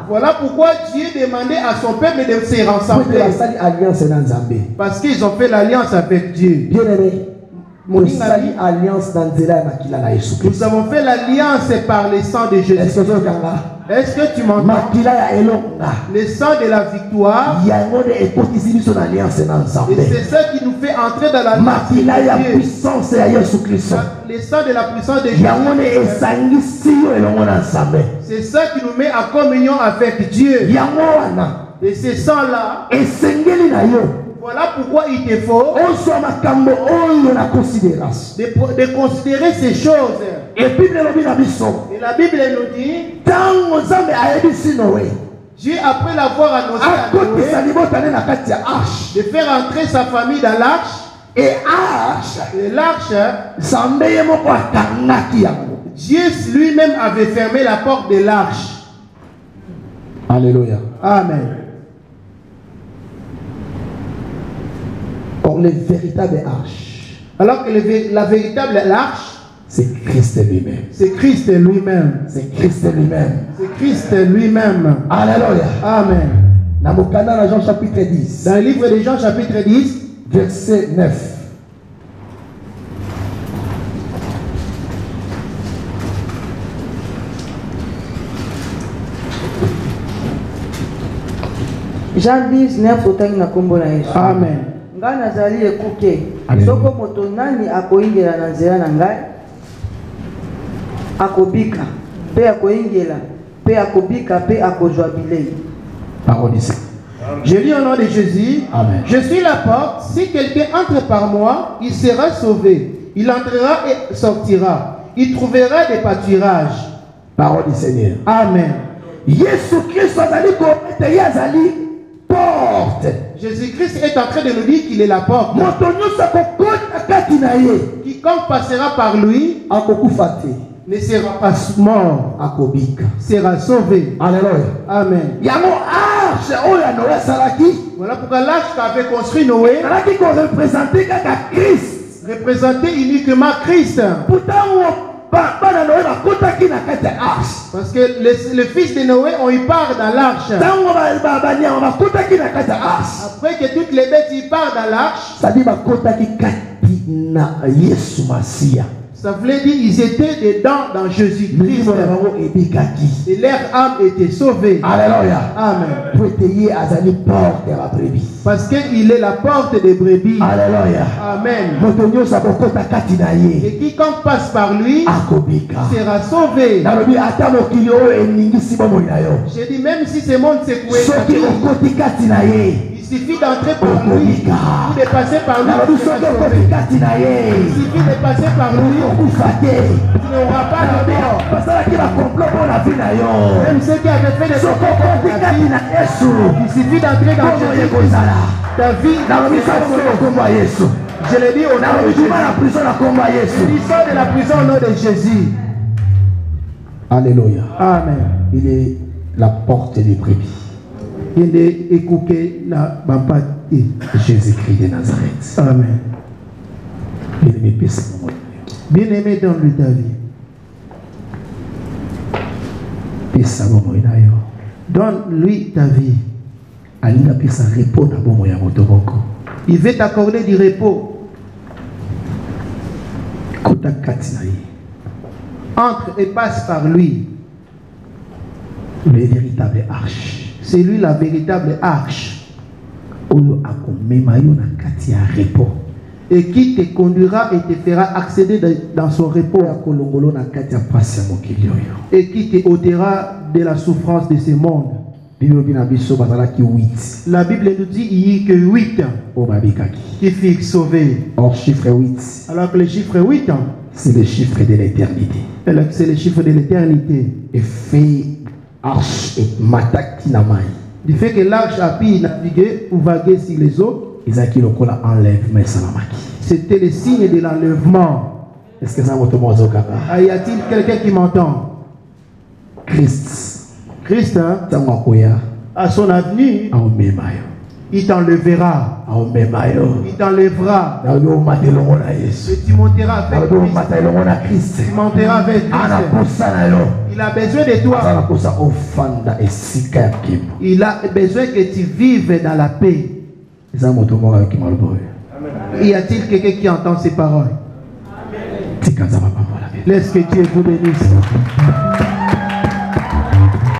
Voilà pourquoi Dieu demandait à son peuple de se rassembler. Parce qu'ils ont fait l'alliance avec Dieu. Nous avons fait l'alliance par le sang de Jésus. Est-ce que tu m'entends? Le sang de la victoire. Et c'est ça qui nous fait entrer dans l'alliance de Dieu. Le sang de la puissance de Jésus. C'est ça qui nous met en communion avec Dieu. Et ce sang-là, voilà pourquoi il te faut de considérer ces choses. Et la Bible nous dit, Dieu, après l'avoir annoncé à Noé, de faire entrer sa famille dans l'arche. Et l'arche, Dieu lui-même avait fermé la porte de l'arche. Alléluia. Amen. Or, les véritables arches. Alors que la véritable arche, c'est Christ lui-même. C'est Christ lui-même. C'est Christ lui-même. C'est Christ lui-même. Alléluia. Amen. Dans Jean chapitre 10. Dans le livre de Jean chapitre 10. Verset 9. Jean 19 otani na kombo na Yesu. Amen. Nga nazali ekuke. Soko moto nani akoingela na nzela na ngai akobika pe akoingela pe akobika pe akozwa bilei. Parole ici. Je lis au nom de Jésus. Amen. Je suis la porte. Si quelqu'un entre par moi, il sera sauvé. Il entrera et sortira. Il trouvera des pâturages. Parole du Seigneur. Amen. Jésus-Christ porte. Jésus-Christ est en train de nous dire qu'il est la porte. Quiconque passera par lui ne sera pas mort, sera sauvé. Alléluia. Amen. Voilà pourquoi l'arche qu'avait construit Noé représentait uniquement Christ. Parce que les fils de Noé ont eu part dans l'arche. Après que toutes les bêtes y partent dans l'arche, Ça voulait dire qu'ils étaient dedans dans Jésus-Christ. Et leur âme était sauvée. Alléluia. Amen. Parce qu'il est la porte des brebis. Alléluia. Amen. Et quiconque passe par lui sera sauvé. J'ai dit, même si ce monde s'écouait, il suffit d'entrer par lui ou de passer par lui. Il suffit de passer par lui. Tu n'auras pas de mort. Même ceux qui avaient fait des complots, il suffit d'entrer dans Jésus. Ta vie, je l'ai dit au nom de Jésus. Il sort de la prison au nom de Jésus. Alléluia. Amen. Il est la porte des brebis. Il est écouté na bamba. Jésus-Christ de Nazareth. Amen. Bien-aimé, bien-aimé, donne-lui ta vie. Donne-lui ta vie. Il veut t'accorder du repos. Entre et passe par lui. Le véritable arche. C'est lui la véritable arche. Et qui te conduira et te fera accéder dans son repos. Et qui te ôtera de la souffrance de ce monde. La Bible nous dit il n'y a que 8 qui furent sauvés. Or, chiffre 8. Alors que le chiffre 8, c'est le chiffre de l'éternité. C'est le chiffre de l'éternité. Et fait arche et mataki namai. Du fait que l'arche a pu naviguer ou vaguer sur les eaux, c'était le signe de l'enlèvement. Est-ce que ça va? Y a-t-il quelqu'un qui m'entend? Christ, hein, à son avenir, il t'enlèvera. Il t'enlèvera. Et tu monteras avec Christ. Tu monteras avec Christ. Il a besoin de toi. Il a besoin que tu vives dans la paix. Y a-t-il quelqu'un qui entend ces paroles? Laisse que Dieu vous bénisse.